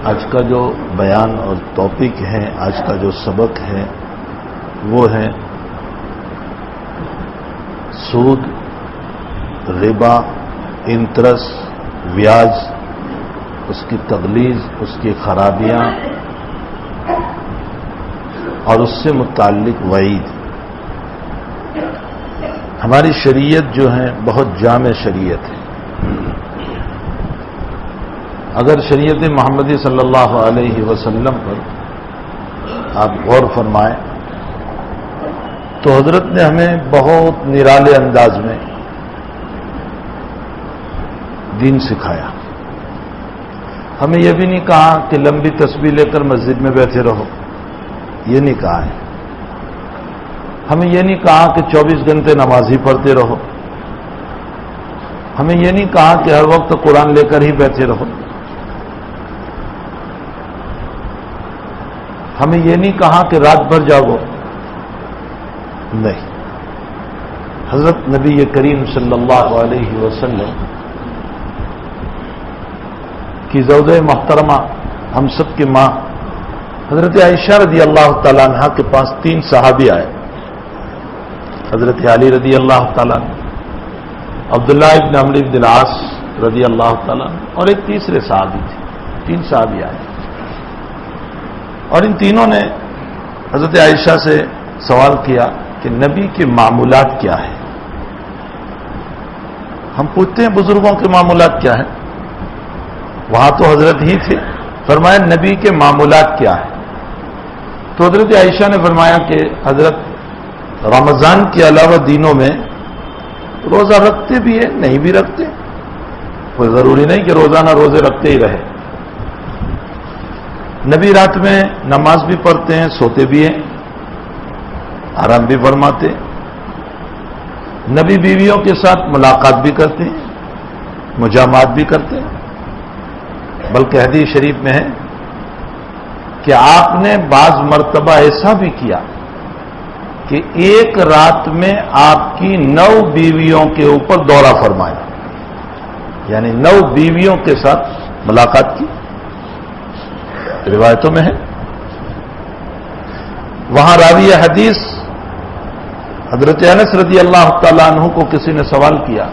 آج کا جو بیان اور ٹاپک ہے، آج کا جو سبق ہے وہ ہے سود، ربا، انٹرسٹ، بیاج، اس کی تغلیظ، اس کی خرابیاں اور اس سے متعلق وعید۔ ہماری شریعت جو ہے بہت جامع شریعت ہے۔ اگر شریعت محمدی صلی اللہ علیہ وسلم پر آپ غور فرمائیں تو حضرت نے ہمیں بہت نرالے انداز میں دین سکھایا۔ ہمیں یہ بھی نہیں کہا کہ لمبی تسبیح لے کر مسجد میں بیٹھے رہو، یہ نہیں کہا ہے۔ ہمیں یہ نہیں کہا کہ 24 گھنٹے نماز ہی پڑھتے رہو۔ ہمیں یہ نہیں کہا کہ ہر وقت قرآن لے کر ہی بیٹھے رہو۔ ہمیں یہ نہیں کہا کہ رات بھر جاگو، نہیں۔ حضرت نبی کریم صلی اللہ علیہ وسلم کی زوجہ محترمہ، ہم سب کی ماں حضرت عائشہ رضی اللہ تعالیٰ عنہ کے پاس 3 صحابی آئے۔ حضرت علی رضی اللہ تعالیٰ عنہ، عبداللہ ابن عمرو بن العاص رضی اللہ تعالیٰ عنہ اور ایک تیسرے صحابی تھے۔ 3 صحابی آئے اور ان تینوں نے حضرت عائشہ سے سوال کیا کہ نبی کے معمولات کیا ہیں۔ ہم پوچھتے ہیں بزرگوں کے معمولات کیا ہیں، وہاں تو حضرت ہی تھے۔ فرمایا نبی کے معمولات کیا ہیں؟ تو حضرت عائشہ نے فرمایا کہ حضرت رمضان کے علاوہ دینوں میں روزہ رکھتے بھی ہیں، نہیں بھی رکھتے، کوئی ضروری نہیں کہ روزانہ روزے رکھتے ہی رہے۔ نبی رات میں نماز بھی پڑھتے ہیں، سوتے بھی ہیں، آرام بھی فرماتے ہیں۔ نبی بیویوں کے ساتھ ملاقات بھی کرتے ہیں، مجامعات بھی کرتے ہیں، بلکہ حدیث شریف میں ہے کہ آپ نے بعض مرتبہ ایسا بھی کیا کہ ایک رات میں آپ کی 9 بیویوں کے اوپر دورہ فرمایا، یعنی 9 بیویوں کے ساتھ ملاقات کی، روایتوں میں ہے۔ وہاں راوی حدیث حضرت انس رضی اللہ تعالیٰ عنہ کو کسی نے سوال کیا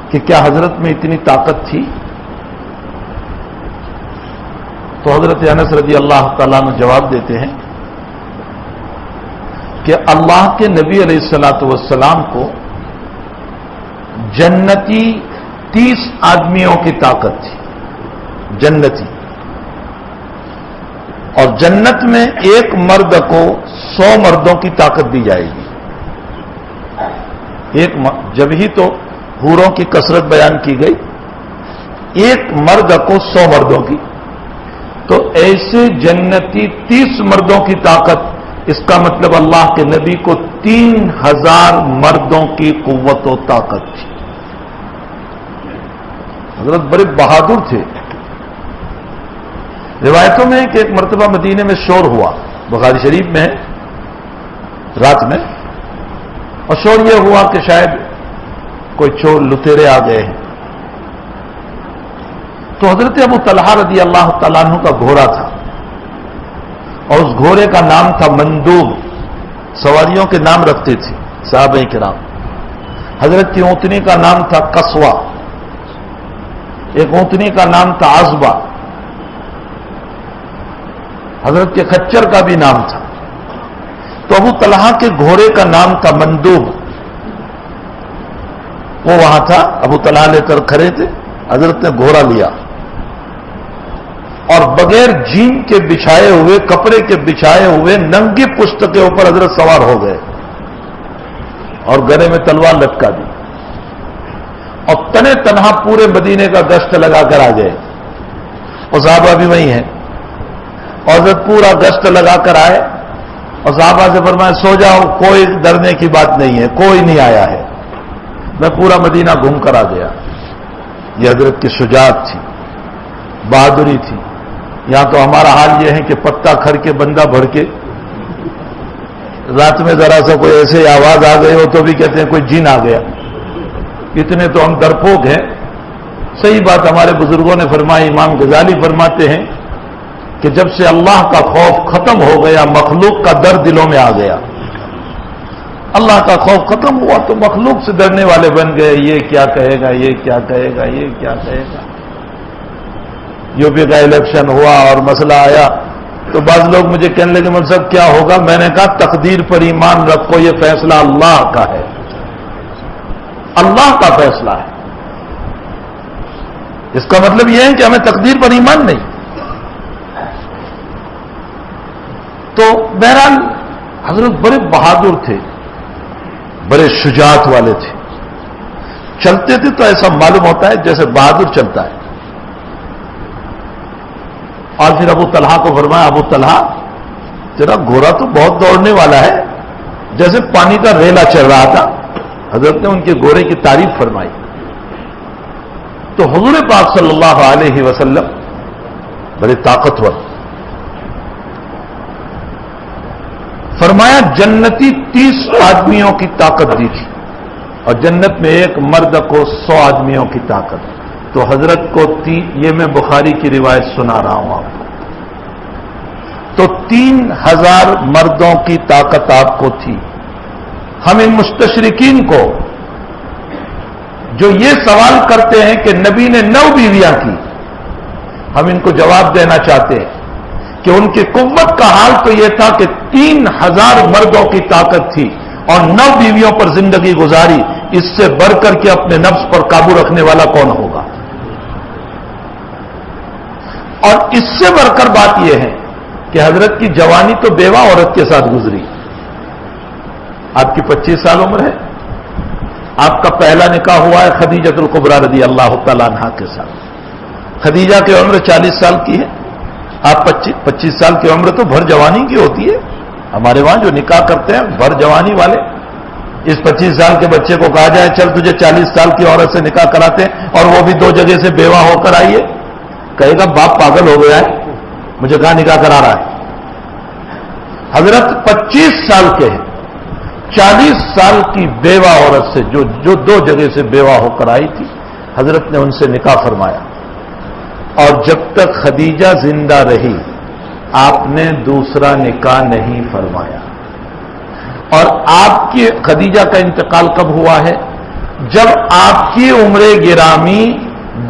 کہ کیا حضرت میں اتنی طاقت تھی؟ تو حضرت انس رضی اللہ تعالیٰ عنہ جواب دیتے ہیں کہ اللہ کے نبی علیہ الصلوۃ والسلام کو جنتی 30 آدمیوں کی طاقت تھی، جنتی، اور جنت میں ایک مرد کو 100 مردوں کی طاقت دی جائے گی۔ جب ہی تو حوروں کی کثرت بیان کی گئی، ایک مرد کو 100 مردوں کی، تو ایسے جنتی 30 مردوں کی طاقت، اس کا مطلب اللہ کے نبی کو 3000 مردوں کی قوت و طاقت تھی۔ حضرت بڑے بہادر تھے۔ روایتوں میں کہ ایک مرتبہ مدینے میں شور ہوا، بخاری شریف میں ہے، رات میں، اور شور یہ ہوا کہ شاید کوئی چور لٹیرے آ گئے ہیں۔ تو حضرت ابو طلحہ رضی اللہ تعالیٰ عنہ کا گھوڑا تھا، اور اس گھوڑے کا نام تھا مندوب، سواریوں کے نام رکھتے تھے صحابہ کرام۔ حضرت کی اونٹنی کا نام تھا قصوہ، ایک اونٹنی کا نام تھا عزبہ، حضرت کے خچر کا بھی نام تھا۔ تو ابو طلحہ کے گھوڑے کا نام تھا مندوب، وہ وہاں تھا، ابو طلحہ لے کر کھڑے تھے، حضرت نے گھوڑا لیا اور بغیر جین کے بچھائے ہوئے، کپڑے کے بچھائے ہوئے ننگی پشت کے اوپر حضرت سوار ہو گئے اور گلے میں تلوار لٹکا دی، اور تنے تنہا پورے مدینے کا گشت لگا کر آ گئے، اور صحابہ بھی وہی ہیں، اور حضرت پورا گشت لگا کر آئے اور صحابہ سے فرمایا سو جاؤ، کوئی ڈرنے کی بات نہیں ہے، کوئی نہیں آیا ہے، میں پورا مدینہ گھوم کر آ گیا۔ یہ حضرت کی شجاعت تھی، بہادری تھی۔ یہاں تو ہمارا حال یہ ہے کہ پتا کھڑ کے بندہ بھر کے، رات میں ذرا سا کوئی ایسے آواز آ گئی ہو تو بھی کہتے ہیں کوئی جن آ گیا۔ اتنے تو ہم ڈرپوک ہیں صحیح بات ہمارے بزرگوں نے فرمائی، امام غزالی فرماتے ہیں کہ جب سے اللہ کا خوف ختم ہو گیا مخلوق کا ڈر دلوں میں آ گیا. اللہ کا خوف ختم ہوا تو مخلوق سے ڈرنے والے بن گئے. یہ کیا کہے گا، یہ کیا کہے گا، یہ کیا کہے گا. یو پی کا الیکشن ہوا اور مسئلہ آیا تو بعض لوگ مجھے کہنے لگے مول صاحب کیا ہوگا. میں نے کہا تقدیر پر ایمان رکھو، یہ فیصلہ اللہ کا ہے، اللہ کا فیصلہ ہے. اس کا مطلب یہ ہے کہ ہمیں تقدیر پر ایمان نہیں. تو بہرحال حضرت بڑے بہادر تھے، بڑے شجاعت والے تھے. چلتے تھے تو ایسا معلوم ہوتا ہے جیسے بہادر چلتا ہے. اور پھر ابو طلحہ کو فرمایا، ابو طلحہ تیرا گھوڑا تو بہت دوڑنے والا ہے، جیسے پانی کا ریلا چل رہا تھا. حضرت نے ان کے گھوڑے کی تعریف فرمائی. تو حضور پاک صلی اللہ علیہ وسلم بڑے طاقتور. فرمایا جنتی 30 آدمیوں کی طاقت دی تھی اور جنت میں ایک مرد کو 100 آدمیوں کی طاقت. تو حضرت کو یہ میں بخاری کی روایت سنا رہا ہوں آپ کو. تو 3000 مردوں کی طاقت آپ کو تھی. ہم ان مستشرقین کو جو یہ سوال کرتے ہیں کہ نبی نے 9 بیویاں کی، ہم ان کو جواب دینا چاہتے ہیں کہ ان کی قوت کا حال تو یہ تھا کہ 3000 مردوں کی طاقت تھی اور 9 بیویوں پر زندگی گزاری. اس سے بڑھ کر کے اپنے نفس پر قابو رکھنے والا کون ہوگا؟ اور اس سے بڑھ کر بات یہ ہے کہ حضرت کی جوانی تو بیوہ عورت کے ساتھ گزری. آپ کی 25 سال عمر ہے، آپ کا پہلا نکاح ہوا ہے خدیجہ الکبریٰ رضی اللہ تعالیٰ عنہا کے ساتھ. خدیجہ کی عمر 40 سال کی ہے، آپ 25 سال کی عمر تو بھر جوانی کی ہوتی ہے. ہمارے وہاں جو نکاح کرتے ہیں بھر جوانی والے، اس 25 سال کے بچے کو کہا جائے چل تجھے 40 سال کی عورت سے نکاح کراتے ہیں اور وہ بھی 2 جگہ سے بیوہ ہو کر آئیے، کہے گا باپ پاگل ہو گیا ہے، مجھے کہاں نکاح کرا رہا ہے. حضرت 25 سال کے ہیں، 40 سال کی بیوہ عورت سے جو 2 جگہ سے بیوہ ہو کر آئی تھی، حضرت نے ان سے نکاح فرمایا. اور جب تک خدیجہ زندہ رہی آپ نے دوسرا نکاح نہیں فرمایا. اور آپ کی خدیجہ کا انتقال کب ہوا ہے؟ جب آپ کی عمر گرامی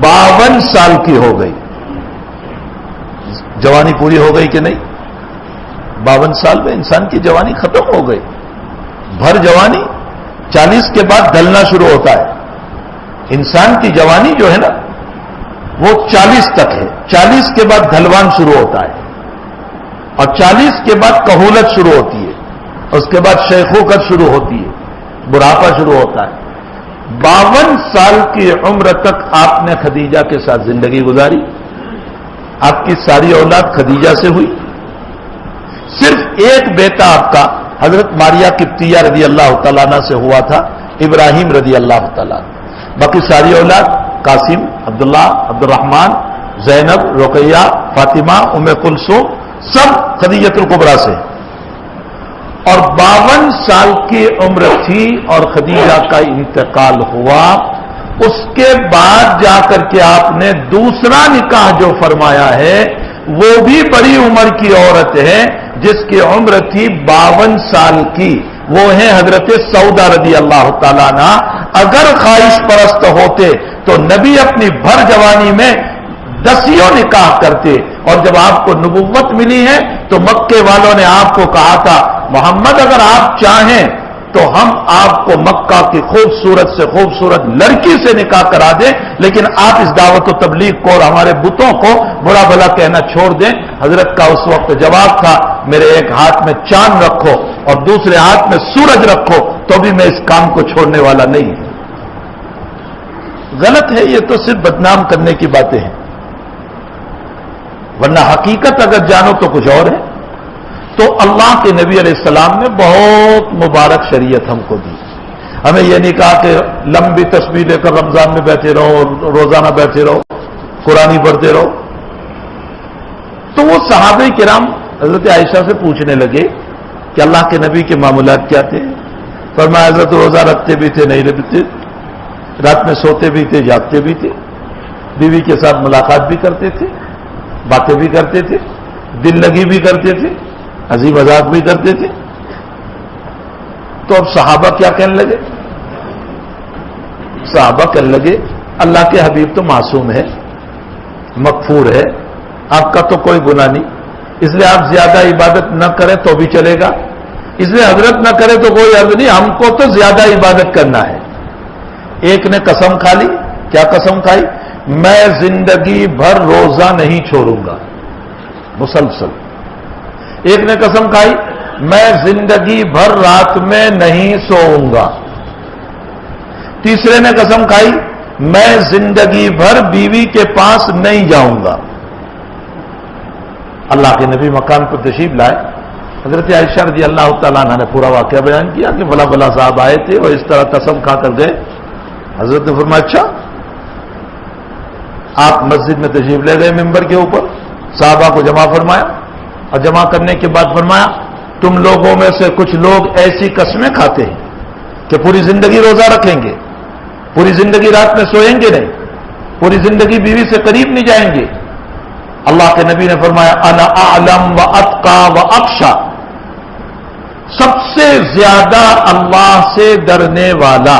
52 سال کی ہو گئی. جوانی پوری ہو گئی کہ نہیں؟ 52 سال میں انسان کی جوانی ختم ہو گئی. بھر جوانی 40 کے بعد ڈھلنا شروع ہوتا ہے. انسان کی جوانی جو ہے نا وہ 40 تک ہے، 40 کے بعد ڈھلوان شروع ہوتا ہے اور 40 کے بعد کہولت شروع ہوتی ہے، اس کے بعد شیخوخت شروع ہوتی ہے، بڑھاپا شروع ہوتا ہے. 52 سال کی عمر تک آپ نے خدیجہ کے ساتھ زندگی گزاری. آپ کی ساری اولاد خدیجہ سے ہوئی. صرف ایک بیٹا آپ کا حضرت ماریہ قبطیہ رضی اللہ تعالیٰ عنہ سے ہوا تھا، ابراہیم رضی اللہ تعالیٰ. باقی ساری اولاد قاسم، عبداللہ، عبد الرحمن، زینب، رقیہ، فاطمہ، ام کلثوم سب خدیجہ الکبریٰ سے. اور 52 سال کی عمر تھی اور خدیجہ کا انتقال ہوا. اس کے بعد جا کر کے آپ نے دوسرا نکاح جو فرمایا ہے وہ بھی بڑی عمر کی عورت ہے جس کی عمر تھی 52 سال کی. وہ ہے حضرت سودا رضی اللہ تعالیٰ عنہ. اگر خواہش پرست ہوتے تو نبی اپنی بھر جوانی میں 10 نکاح کرتے. اور جب آپ کو نبوت ملی ہے تو مکے والوں نے آپ کو کہا تھا محمد اگر آپ چاہیں تو ہم آپ کو مکہ کی خوبصورت سے خوبصورت لڑکی سے نکاح کرا دیں، لیکن آپ اس دعوت و تبلیغ کو اور ہمارے بتوں کو برا بھلا کہنا چھوڑ دیں. حضرت کا اس وقت جواب تھا میرے ایک ہاتھ میں چاند رکھو اور دوسرے ہاتھ میں سورج رکھو تو بھی میں اس کام کو چھوڑنے والا نہیں ہوں. غلط ہے، یہ تو صرف بدنام کرنے کی باتیں ہیں، ورنہ حقیقت اگر جانو تو کچھ اور ہے. تو اللہ کے نبی علیہ السلام نے بہت مبارک شریعت ہم کو دی. ہمیں یہ نہیں کہا کہ لمبی تسبیح لے کر رمضان میں بیٹھے رہو، روزانہ بیٹھے رہو، قرآن پڑھتے رہو. تو وہ صحابہ کرام حضرت عائشہ سے پوچھنے لگے کہ اللہ کے نبی کے معمولات کیا تھے. فرمایا حضرت روزہ رکھتے بھی تھے، نہیں رکھتے، رات میں سوتے بھی تھے، جاگتے بھی تھے. بیوی کے ساتھ ملاقات بھی کرتے تھے، باتیں بھی کرتے تھے، دل لگی بھی کرتے تھے، ہنسی مذاق بھی کرتے تھے. تو اب صحابہ کیا کہنے لگے؟ صحابہ کہنے لگے اللہ کے حبیب تو معصوم ہے، مغفور ہے، آپ کا تو کوئی گناہ نہیں، اس لیے آپ زیادہ عبادت نہ کریں تو بھی چلے گا، اس لیے حضرت نہ کرے تو کوئی عرض نہیں، ہم کو تو زیادہ عبادت کرنا ہے. ایک نے قسم کھا لی. کیا قسم کھائی؟ میں زندگی بھر روزہ نہیں چھوڑوں گا مسلسل. ایک نے قسم کھائی میں زندگی بھر رات میں نہیں سوؤں گا. تیسرے نے قسم کھائی میں زندگی بھر بیوی کے پاس نہیں جاؤں گا. اللہ کے نبی مکان پر تشریف لائے. حضرت عائشہ رضی اللہ تعالیٰ عنہ نے پورا واقعہ بیان کیا کہ بلا بلا صاحب آئے تھے اور اس طرح قسم کھا کر گئے. حضرت نے فرمایا اچھا. آپ مسجد میں تشریف لے گئے ممبر کے اوپر، صحابہ کو جمع فرمایا اور جمع کرنے کے بعد فرمایا تم لوگوں میں سے کچھ لوگ ایسی قسمیں کھاتے ہیں کہ پوری زندگی روزہ رکھیں گے، پوری زندگی رات میں سوئیں گے نہیں، پوری زندگی بیوی سے قریب نہیں جائیں گے. اللہ کے نبی نے فرمایا انا اعلم و اتقا و اخشا، سب سے زیادہ اللہ سے ڈرنے والا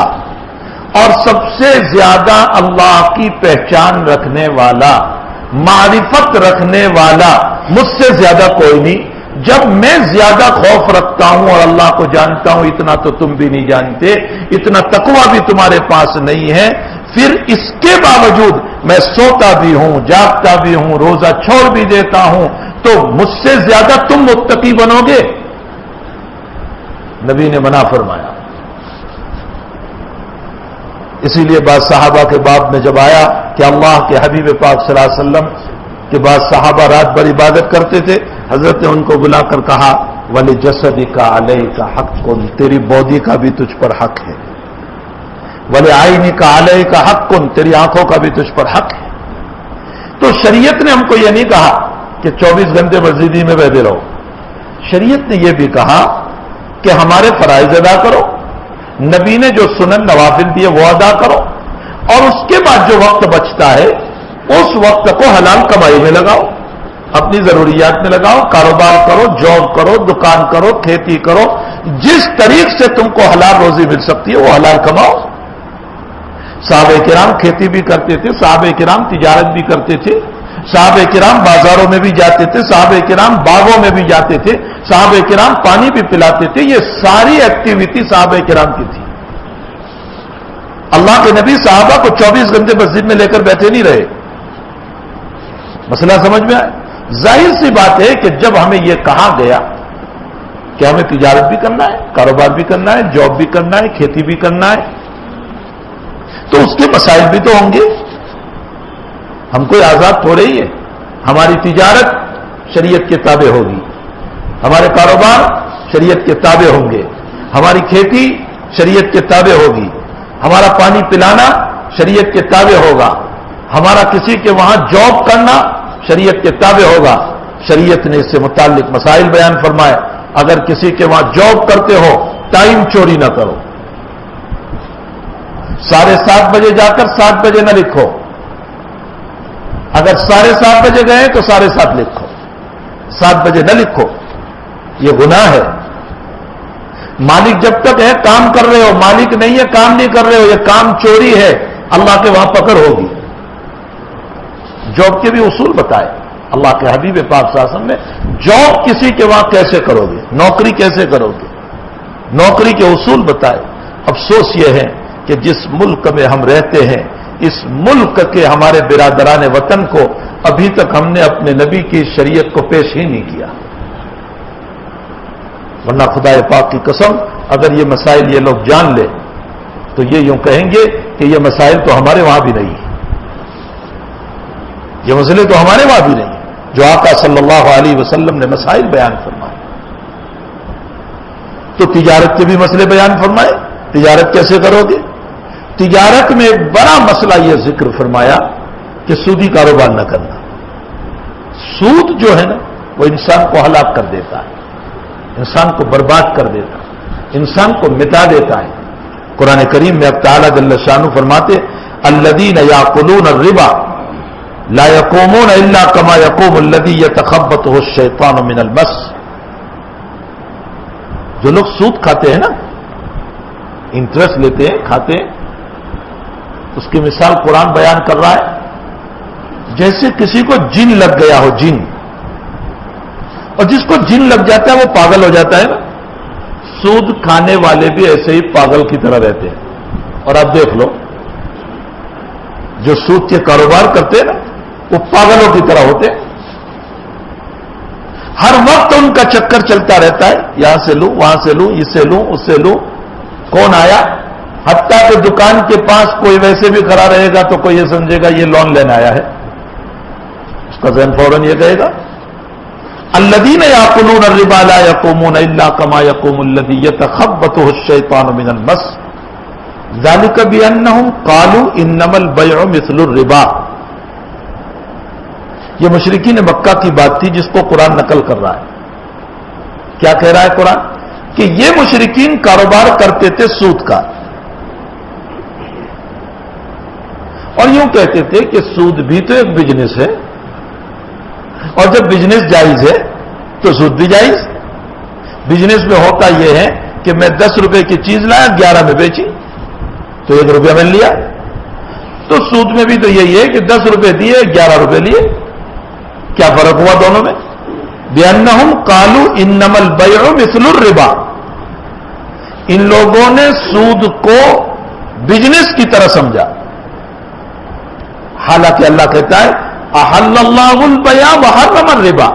اور سب سے زیادہ اللہ کی پہچان رکھنے والا، معرفت رکھنے والا مجھ سے زیادہ کوئی نہیں. جب میں زیادہ خوف رکھتا ہوں اور اللہ کو جانتا ہوں اتنا تو تم بھی نہیں جانتے، اتنا تقویٰ بھی تمہارے پاس نہیں ہے، پھر اس کے باوجود میں سوتا بھی ہوں، جاگتا بھی ہوں، روزہ چھوڑ بھی دیتا ہوں، تو مجھ سے زیادہ تم متقی بنو گے؟ نبی نے منع فرمایا. اسی لیے بعض صحابہ کے باب میں جب آیا کہ اللہ کے حبیب پاک صلی اللہ علیہ وسلم کے بعد صحابہ رات بھر عبادت کرتے تھے، حضرت نے ان کو بلا کر کہا وَلِجَسَدِكَ عَلَيْكَ حَقٌّ، تیری باڈی کا بھی تجھ پر حق ہے، وَلِعَيْنِكَ عَلَيْكَ حَقٌّ، تیری آنکھوں کا بھی تجھ پر حق ہے. تو شریعت نے ہم کو یہ نہیں کہا کہ 24 گھنٹے مسجد میں بیٹھے رہو. شریعت نے یہ بھی کہا کہ ہمارے فرائض ادا کرو، نبی نے جو سنن نوافل دیے وہ ادا کرو، اور اس کے بعد جو وقت بچتا ہے اس وقت کو حلال کمائی میں لگاؤ، اپنی ضروریات میں لگاؤ، کاروبار کرو، جاب کرو، دکان کرو، کھیتی کرو، جس طریق سے تم کو حلال روزی مل سکتی ہے وہ حلال کماؤ. صحابہ کرام کھیتی بھی کرتے تھے، صحابہ کرام تجارت بھی کرتے تھے، صحابہ کرام بازاروں میں بھی جاتے تھے، صحابہ کرام باغوں میں بھی جاتے تھے، صحابہ کرام پانی بھی پلاتے تھے. یہ ساری ایکٹیویٹی صحابہ کرام کی تھی. اللہ کے نبی صحابہ کو 24 گھنٹے مسجد میں لے کر بیٹھے نہیں رہے. مسئلہ سمجھ میں آئے؟ ظاہر سی بات ہے کہ جب ہمیں یہ کہا گیا کہ ہمیں تجارت بھی کرنا ہے، کاروبار بھی کرنا ہے، جاب بھی کرنا ہے، کھیتی بھی کرنا ہے، تو اس کے مسائل بھی تو ہوں گے. ہم کوئی آزاد تھوڑے ہی ہے. ہماری تجارت شریعت کے تابع ہوگی، ہمارے کاروبار شریعت کے تابع ہوں گے، ہماری کھیتی شریعت کے تابع ہوگی، ہمارا پانی پلانا شریعت کے تابع ہوگا، ہمارا کسی کے وہاں جاب کرنا شریعت کے تابع ہوگا. شریعت نے اس سے متعلق مسائل بیان فرمائے. اگر کسی کے وہاں جاب کرتے ہو ٹائم چوری نہ کرو، 7:30 بجے جا کر 7 بجے نہ لکھو، اگر 7:30 بجے گئے تو 7:30 لکھو، 7 بجے نہ لکھو، یہ گناہ ہے. مالک جب تک ہے کام کر رہے ہو، مالک نہیں ہے کام نہیں کر رہے ہو، یہ کام چوری ہے، اللہ کے وہاں پکڑ ہوگی. جاب کے بھی اصول بتائے اللہ کے حبیب پاک صلی اللہ علیہ وسلم نے. جاب کسی کے وہاں کیسے کرو گے، نوکری کیسے کرو گے، نوکری کے اصول بتائے. افسوس یہ ہے کہ جس ملک میں ہم رہتے ہیں اس ملک کے ہمارے برادران وطن کو ابھی تک ہم نے اپنے نبی کی شریعت کو پیش ہی نہیں کیا. ورنہ خدا پاک کی قسم اگر یہ مسائل یہ لوگ جان لے تو یہ یوں کہیں گے کہ یہ مسائل تو ہمارے وہاں بھی نہیں ہیں، یہ مسئلے تو ہمارے وہاں بھی نہیں ہیں جو آقا صلی اللہ علیہ وسلم نے مسائل بیان فرمائے. تو تجارت کے بھی مسئلے بیان فرمائے. تجارت کیسے کرو گے؟ تجارت میں ایک بڑا مسئلہ یہ ذکر فرمایا کہ سودی کاروبار نہ کرنا. سود جو ہے نا وہ انسان کو ہلاک کر دیتا ہے، انسان کو برباد کر دیتا ہے، انسان کو مٹا دیتا ہے. قرآن کریم میں اب تعالیٰ جل شانہ فرماتے الذین یاکلون الربا لا یقومون الا کما یقوم الذی یتخبطہ الشیطان من المس. جو لوگ سود کھاتے ہیں نا، انٹرسٹ لیتے ہیں، کھاتے ہیں، اس کی مثال قرآن بیان کر رہا ہے جیسے کسی کو جن لگ گیا ہو. جن، اور جس کو جن لگ جاتا ہے وہ پاگل ہو جاتا ہے نا. سود کھانے والے بھی ایسے ہی پاگل کی طرح رہتے ہیں. اور آپ دیکھ لو جو سود کے کاروبار کرتے ہیں نا وہ پاگلوں کی طرح ہوتے ہیں. ہر وقت ان کا چکر چلتا رہتا ہے، یہاں سے لوں، وہاں سے لوں، اس سے لوں، اس سے لوں. کون آیا؟ حتیٰ کہ دکان کے پاس کوئی ویسے بھی کھڑا رہے گا تو کوئی یہ سمجھے گا یہ لون لینے آیا ہے. اس کا ذہن فوراً یہ کہے گا الذین یاکلون الربا لا یقومون الا کما یقوم الذی یتخبطہ الشیطان من المس ذلک بانہم قالوا انما البیع مثل الربا. یہ مشرکین مکہ کی بات تھی جس کو قرآن نقل کر رہا ہے. کیا کہہ رہا ہے قرآن؟ کہ یہ مشرکین کاروبار کرتے تھے سود کا، اور یوں کہتے تھے کہ سود بھی تو ایک بزنس ہے، اور جب بزنس جائز ہے تو سود بھی جائز. بزنس میں ہوتا یہ ہے کہ میں 10 روپے کی چیز لایا 11 میں بیچی تو 1 روپیہ میں لیا. تو سود میں بھی تو یہی ہے کہ 10 روپے دیے 11 روپے لیے. کیا فرق ہوا دونوں میں؟ بِأَنَّهُمْ قَالُوا إِنَّمَا الْبَيْعُ مِثْلُ الرِّبَا. ان لوگوں نے سود کو بزنس کی طرح سمجھا، حالانکہ اللہ کہتا ہے احل اللہ البیع وحرم الربا.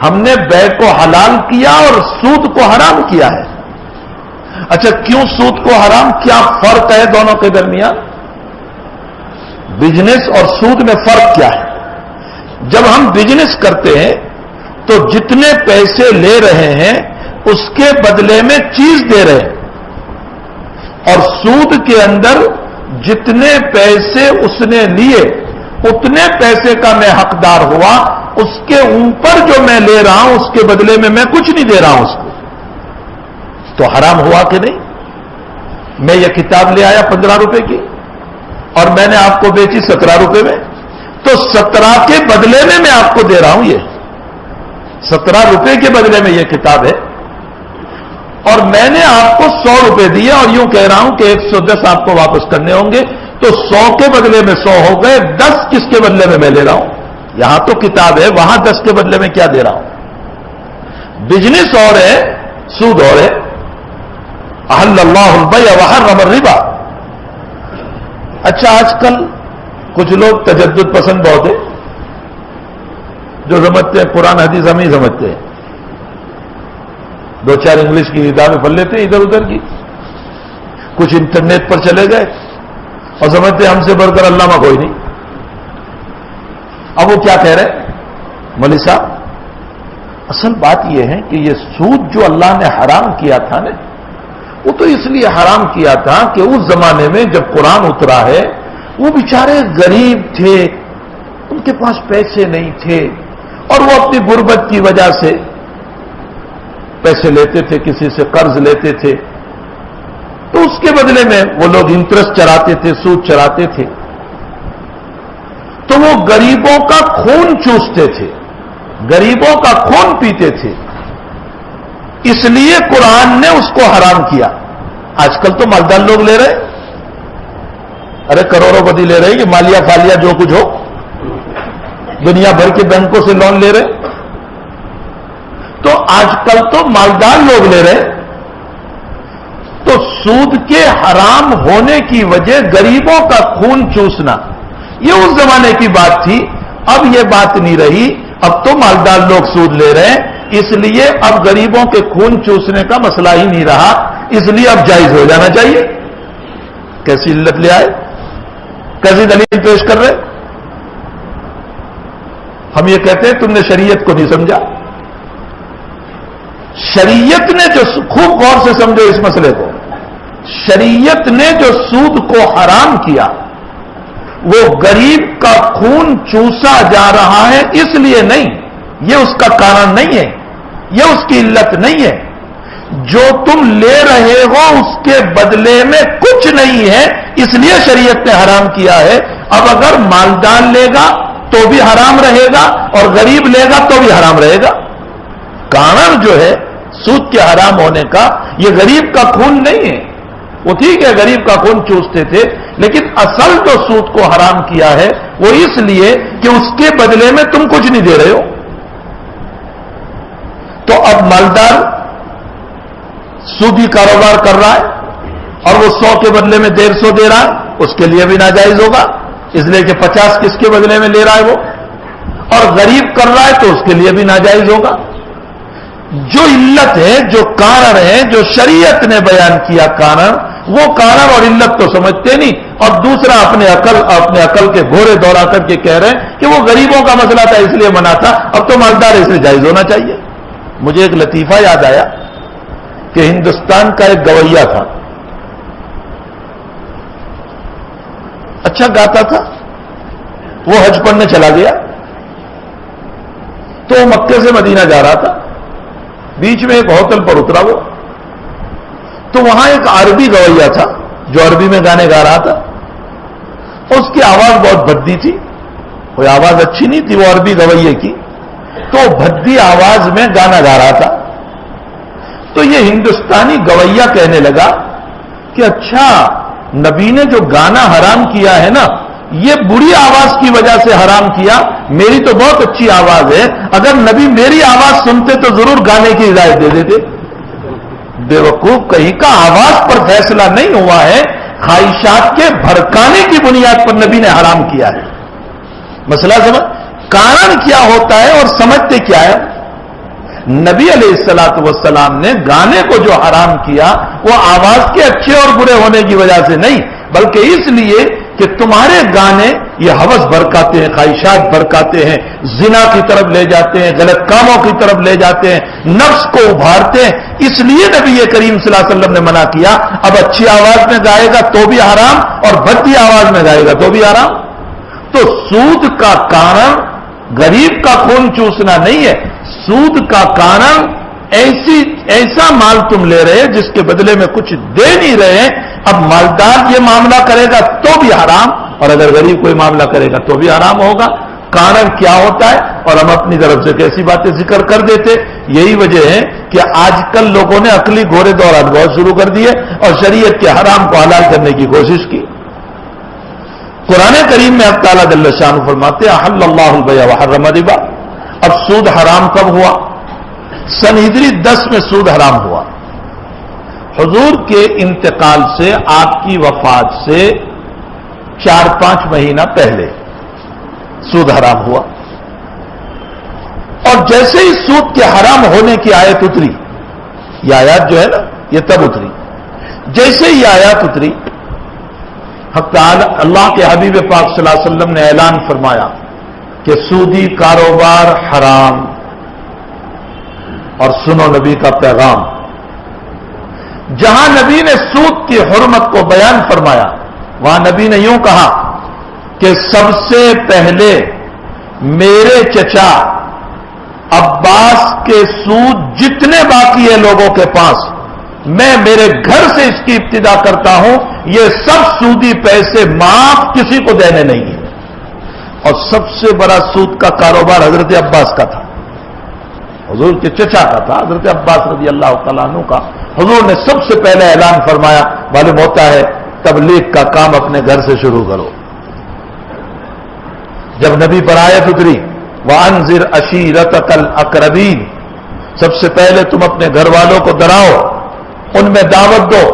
ہم نے بیع کو حلال کیا اور سود کو حرام کیا ہے. اچھا کیوں سود کو حرام؟ کیا فرق ہے دونوں کے درمیان؟ بزنس اور سود میں فرق کیا ہے؟ جب ہم بزنس کرتے ہیں تو جتنے پیسے لے رہے ہیں اس کے بدلے میں چیز دے رہے ہیں، اور سود کے اندر جتنے پیسے اس نے لیے اتنے پیسے کا میں حقدار ہوا، اس کے اوپر جو میں لے رہا ہوں اس کے بدلے میں کچھ نہیں دے رہا ہوں اس کو. تو حرام ہوا کہ نہیں؟ میں یہ کتاب لے آیا 15 روپے کی اور میں نے آپ کو بیچی 17 روپے میں، تو 17 کے بدلے میں آپ کو دے رہا ہوں. یہ 17 روپے کے بدلے میں یہ کتاب ہے، اور میں نے آپ کو 100 روپے دیے اور یوں کہہ رہا ہوں کہ 110 آپ کو واپس کرنے ہوں گے. تو 100 کے بدلے میں 100 ہو گئے، 10 کس کے بدلے میں لے رہا ہوں؟ یہاں تو کتاب ہے، وہاں 10 کے بدلے میں کیا دے رہا ہوں؟ بزنس اور ہے، سود اور ہے. احل اللہ البیع وحرم الربا. اچھا آج کل کچھ لوگ تجدد پسند بہت ہیں، جو سمجھتے ہیں قرآن حدیث ہم ہی سمجھتے ہیں، 2-4 انگلش کی کتابیں پڑھ لیتے ہیں ادھر ادھر کی، کچھ انٹرنیٹ پر چلے گئے اور سمجھتے ہیں ہم سے بڑھ کر علامہ کوئی نہیں. اب وہ کیا کہہ رہے مولوی صاحب؟ اصل بات یہ ہے کہ یہ سود جو اللہ نے حرام کیا تھا نا، وہ تو اس لیے حرام کیا تھا کہ اس زمانے میں جب قرآن اترا ہے وہ بیچارے غریب تھے، ان کے پاس پیسے نہیں تھے، اور وہ اپنی غربت کی وجہ سے پیسے لیتے تھے، کسی سے قرض لیتے تھے، تو اس کے بدلے میں وہ لوگ انٹرسٹ چراتے تھے، سود چراتے تھے. تو وہ غریبوں کا خون چوستے تھے، غریبوں کا خون پیتے تھے، اس لیے قرآن نے اس کو حرام کیا. آج کل تو مالدار لوگ لے رہے، ارے کروڑوں پتی لے رہے کہ مالیہ فالیہ جو کچھ ہو، دنیا بھر کے بینکوں سے لون لے رہے. تو آج کل تو مالدار لوگ لے رہے. تو سود کے حرام ہونے کی وجہ غریبوں کا خون چوسنا، یہ اس زمانے کی بات تھی. اب یہ بات نہیں رہی، اب تو مالدار لوگ سود لے رہے ہیں، اس لیے اب غریبوں کے خون چوسنے کا مسئلہ ہی نہیں رہا، اس لیے اب جائز ہو جانا چاہیے. کیسی علت لے آئے، کیسی دلیل پیش کر رہے؟ ہم یہ کہتے ہیں تم نے شریعت کو نہیں سمجھا. شریعت نے جو، خوب غور سے سمجھو اس مسئلے کو، شریعت نے جو سود کو حرام کیا وہ غریب کا خون چوسا جا رہا ہے اس لیے نہیں، یہ اس کا کارن نہیں ہے، یہ اس کی علت نہیں ہے. جو تم لے رہے ہو اس کے بدلے میں کچھ نہیں ہے، اس لیے شریعت نے حرام کیا ہے. اب اگر مالدار لے گا تو بھی حرام رہے گا اور غریب لے گا تو بھی حرام رہے گا. کارن جو ہے سود کے حرام ہونے کا یہ غریب کا خون نہیں ہے. وہ ٹھیک ہے غریب کا خون چوستے تھے، لیکن اصل جو سود کو حرام کیا ہے وہ اس لیے کہ اس کے بدلے میں تم کچھ نہیں دے رہے ہو. تو اب مالدار سودی کاروبار کر رہا ہے اور وہ 100 کے بدلے میں 150 دے رہا ہے، اس کے لیے بھی ناجائز ہوگا، اس لیے کہ 50 کس کے بدلے میں لے رہا ہے وہ. اور غریب کر رہا ہے تو اس کے لیے بھی ناجائز ہوگا. جو علت ہے، جو کارن ہے، جو شریعت نے بیان کیا کارن، وہ کارن اور علت تو سمجھتے نہیں، اور دوسرا اپنے عقل کے گھوڑے دوڑا کر کے کہہ رہے ہیں کہ وہ غریبوں کا مسئلہ تھا اس لیے منع تھا، اب تو مالدار ہے اس لیے جائز ہونا چاہیے. مجھے ایک لطیفہ یاد آیا کہ ہندوستان کا ایک گویا تھا، اچھا گاتا تھا، وہ حج پڑھنے چلا گیا تو مکے سے مدینہ جا رہا تھا، بیچ میں ایک ہوٹل پر اترا وہ، تو وہاں ایک عربی گویا تھا جو عربی میں گانے گا رہا تھا. اس کی آواز بہت بھدی تھی، کوئی آواز اچھی نہیں تھی وہ عربی گویے کی، تو بھدی آواز میں گانا گا رہا تھا. تو یہ ہندوستانی گویا کہنے لگا کہ اچھا نبی نے جو گانا حرام کیا ہے نا، یہ بری آواز کی وجہ سے حرام کیا، میری تو بہت اچھی آواز ہے، اگر نبی میری آواز سنتے تو ضرور گانے کی ہدایت دے دیتے. بیوقوف کہیں کا، آواز پر فیصلہ نہیں ہوا ہے، خواہشات کے بھڑکانے کی بنیاد پر نبی نے حرام کیا ہے. مسئلہ سمجھ، کارن کیا ہوتا ہے اور سمجھتے کیا ہے. نبی علیہ الصلوۃ والسلام نے گانے کو جو حرام کیا وہ آواز کے اچھے اور برے ہونے کی وجہ سے نہیں، بلکہ اس لیے کہ تمہارے گانے یہ ہوس بھڑکاتے ہیں، خواہشات بھڑکاتے ہیں، زنا کی طرف لے جاتے ہیں، غلط کاموں کی طرف لے جاتے ہیں، نفس کو ابھارتے ہیں. اس لیے نبی کریم صلی اللہ علیہ وسلم نے منع کیا. اب اچھی آواز میں گائے گا تو بھی حرام اور بھدی آواز میں گائے گا تو بھی حرام. تو سود کا کارن غریب کا خون چوسنا نہیں ہے، سود کا کارن ایسا مال تم لے رہے جس کے بدلے میں کچھ دے نہیں رہے. اب مالدار یہ معاملہ کرے گا تو بھی حرام، اور اگر غریب کوئی معاملہ کرے گا تو بھی حرام ہوگا. کارن کیا ہوتا ہے، اور ہم اپنی طرف سے کیسی باتیں ذکر کر دیتے. یہی وجہ ہے کہ آج کل لوگوں نے عقلی گھوڑے دوران بہت شروع کر دیے اور شریعت کے حرام کو حلال کرنے کی کوشش کی. قرآن کریم میں اب تعالیٰ جل شانہ فرماتے ہیں احل اللہ البیع وحرم الربا. اب سود حرام کب ہوا؟ سن ہجری 10 میں سود حرام ہوا. حضور کے انتقال سے، آپ کی وفات سے 4-5 مہینہ پہلے سود حرام ہوا. اور جیسے ہی سود کے حرام ہونے کی آیت اتری، یہ آیات جو ہے نا یہ تب اتری، جیسے ہی آیات اتری حق تعالی اللہ کے حبیب پاک صلی اللہ علیہ وسلم نے اعلان فرمایا کہ سودی کاروبار حرام. اور سنو نبی کا پیغام، جہاں نبی نے سود کی حرمت کو بیان فرمایا وہاں نبی نے یوں کہا کہ سب سے پہلے میرے چچا عباس کے سود جتنے باقی ہیں لوگوں کے پاس، میں میرے گھر سے اس کی ابتدا کرتا ہوں. یہ سب سودی پیسے معاف، کسی کو دینے نہیں ہیں. اور سب سے بڑا سود کا کاروبار حضرت عباس کا تھا، حضور کے چچا کا تھا، حضرت عباس رضی اللہ تعالیٰ عنہ کا. حضور نے سب سے پہلے اعلان فرمایا، معلوم ہوتا ہے تبلیغ کا کام اپنے گھر سے شروع کرو. جب نبی پر آیت اتری وَأَنذِرْ عَشِيرَتَكَ الْأَقْرَبِينَ، سب سے پہلے تم اپنے گھر والوں کو ڈراؤ، ان میں دعوت دو،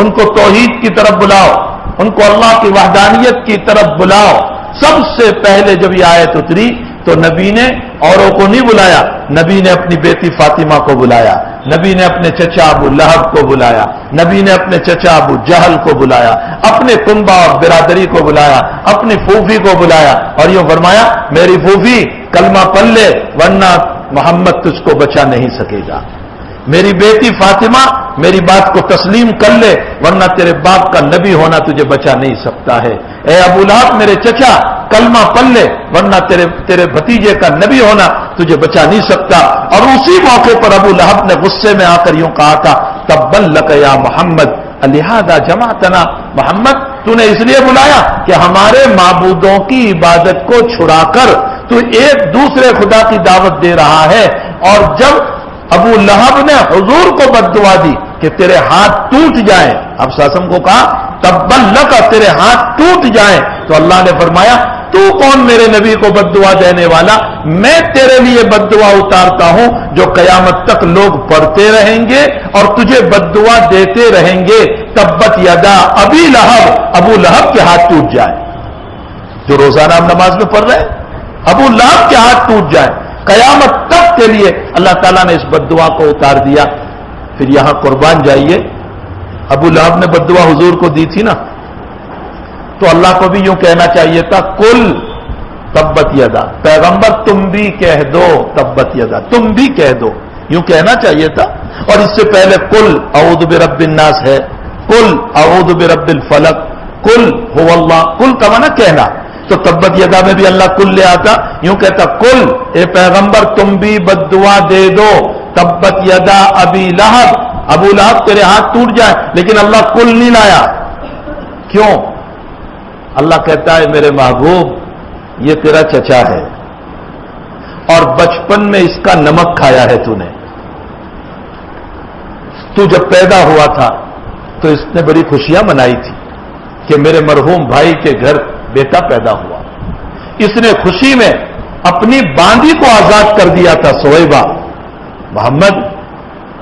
ان کو توحید کی طرف بلاؤ، ان کو اللہ کی وحدانیت کی طرف بلاؤ. سب سے پہلے جب یہ آیت اتری تو نبی نے اوروں کو نہیں بلایا، نبی نے اپنی بیٹی فاطمہ کو بلایا، نبی نے اپنے چچا ابو لہب کو بلایا، نبی نے اپنے چچا ابو جہل کو بلایا، اپنے کنبہ اور برادری کو بلایا، اپنی پھوپھی کو بلایا اور یوں فرمایا میری پھوپھی کلمہ پڑھ لے ورنہ محمد تجھ کو بچا نہیں سکے گا. میری بیٹی فاطمہ میری بات کو تسلیم کر لے ورنہ تیرے باپ کا نبی ہونا تجھے بچا نہیں سکتا ہے. اے ابو لہب میرے چچا کلمہ پڑھ لے ورنہ تیرے بھتیجے کا نبی ہونا تجھے بچا نہیں سکتا. اور اسی موقع پر ابو لہب نے غصے میں آ کر یوں کہا تھا تبا لک یا محمد لہذا جمعتنا، محمد تو نے اس لیے بلایا کہ ہمارے معبودوں کی عبادت کو چھڑا کر تو ایک دوسرے خدا کی دعوت دے رہا ہے. اور جب ابو لہب نے حضور کو بد دعا دی کہ تیرے ہاتھ ٹوٹ جائیں، اب ساسم کو کہا تبا لک، تیرے ہاتھ ٹوٹ جائیں، تو اللہ نے فرمایا تو کون میرے نبی کو بد دعا دینے والا؟ میں تیرے لیے بد دعا اتارتا ہوں جو قیامت تک لوگ پڑھتے رہیں گے اور تجھے بد دعا دیتے رہیں گے. تبت یدا ابی لہب، ابو لہب کے ہاتھ ٹوٹ جائے، جو روزانہ ہم نماز میں پڑھ رہے ہیں، ابو لہب کے ہاتھ ٹوٹ جائے. قیامت تک کے لیے اللہ تعالیٰ نے اس بد دعا کو اتار دیا. پھر یہاں قربان جائیے، ابو لہب نے بد دعا حضور کو دی تھی نا، تو اللہ کو بھی یوں کہنا چاہیے تھا کل تبت یدا. پیغمبر تم بھی کہہ دو تبت یدا، تم بھی کہہ دو، یوں کہنا چاہیے تھا. اور اس سے پہلے کل اعوذ برب الناس ہے، کل اعوذ برب الفلق، کل هو اللہ، کل کا معنی کہنا. تو تبت یدا میں بھی اللہ کل لے آتا، یوں کہتا کل اے پیغمبر تم بھی بد دعا دے دو. تبت یدا ابی لہب، ابو لہب تیرے ہاتھ ٹوٹ جائے، لیکن اللہ کل نہیں لایا. کیوں؟ اللہ کہتا ہے میرے محبوب یہ تیرا چچا ہے اور بچپن میں اس کا نمک کھایا ہے تو نے. تو جب پیدا ہوا تھا تو اس نے بڑی خوشیاں منائی تھی کہ میرے مرحوم بھائی کے گھر بیٹا پیدا ہوا. اس نے خوشی میں اپنی باندی کو آزاد کر دیا تھا. سویبہ، محمد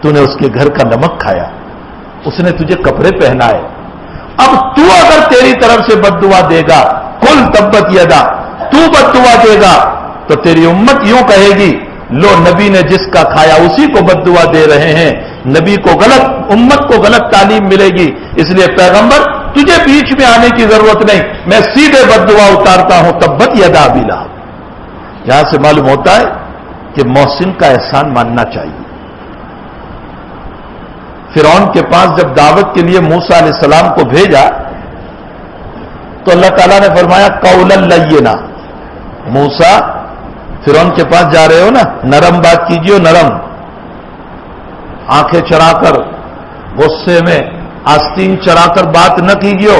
تو نے اس کے گھر کا نمک کھایا، اس نے تجھے کپڑے پہنائے. اب تو اگر تیری طرف سے بد دعا دے گا، کل تبت یدا، تو بد دعا دے گا تو تیری امت یوں کہے گی لو نبی نے جس کا کھایا اسی کو بد دعا دے رہے ہیں. نبی کو غلط، امت کو غلط تعلیم ملے گی. اس لیے پیغمبر تجھے بیچ میں آنے کی ضرورت نہیں، میں سیدھے بد دعا اتارتا ہوں تبت یدا ابی لہب. یہاں سے معلوم ہوتا ہے کہ محسن کا احسان ماننا چاہیے. فرعون کے پاس جب دعوت کے لیے موسیٰ علیہ السلام کو بھیجا تو اللہ تعالیٰ نے فرمایا قولا لینا. موسیٰ فرعون کے پاس جا رہے ہو نا، نرم بات کیجیے، نرم، آنکھیں چڑھا کر غصے میں آستین چڑھا کر بات نہ کیجیے.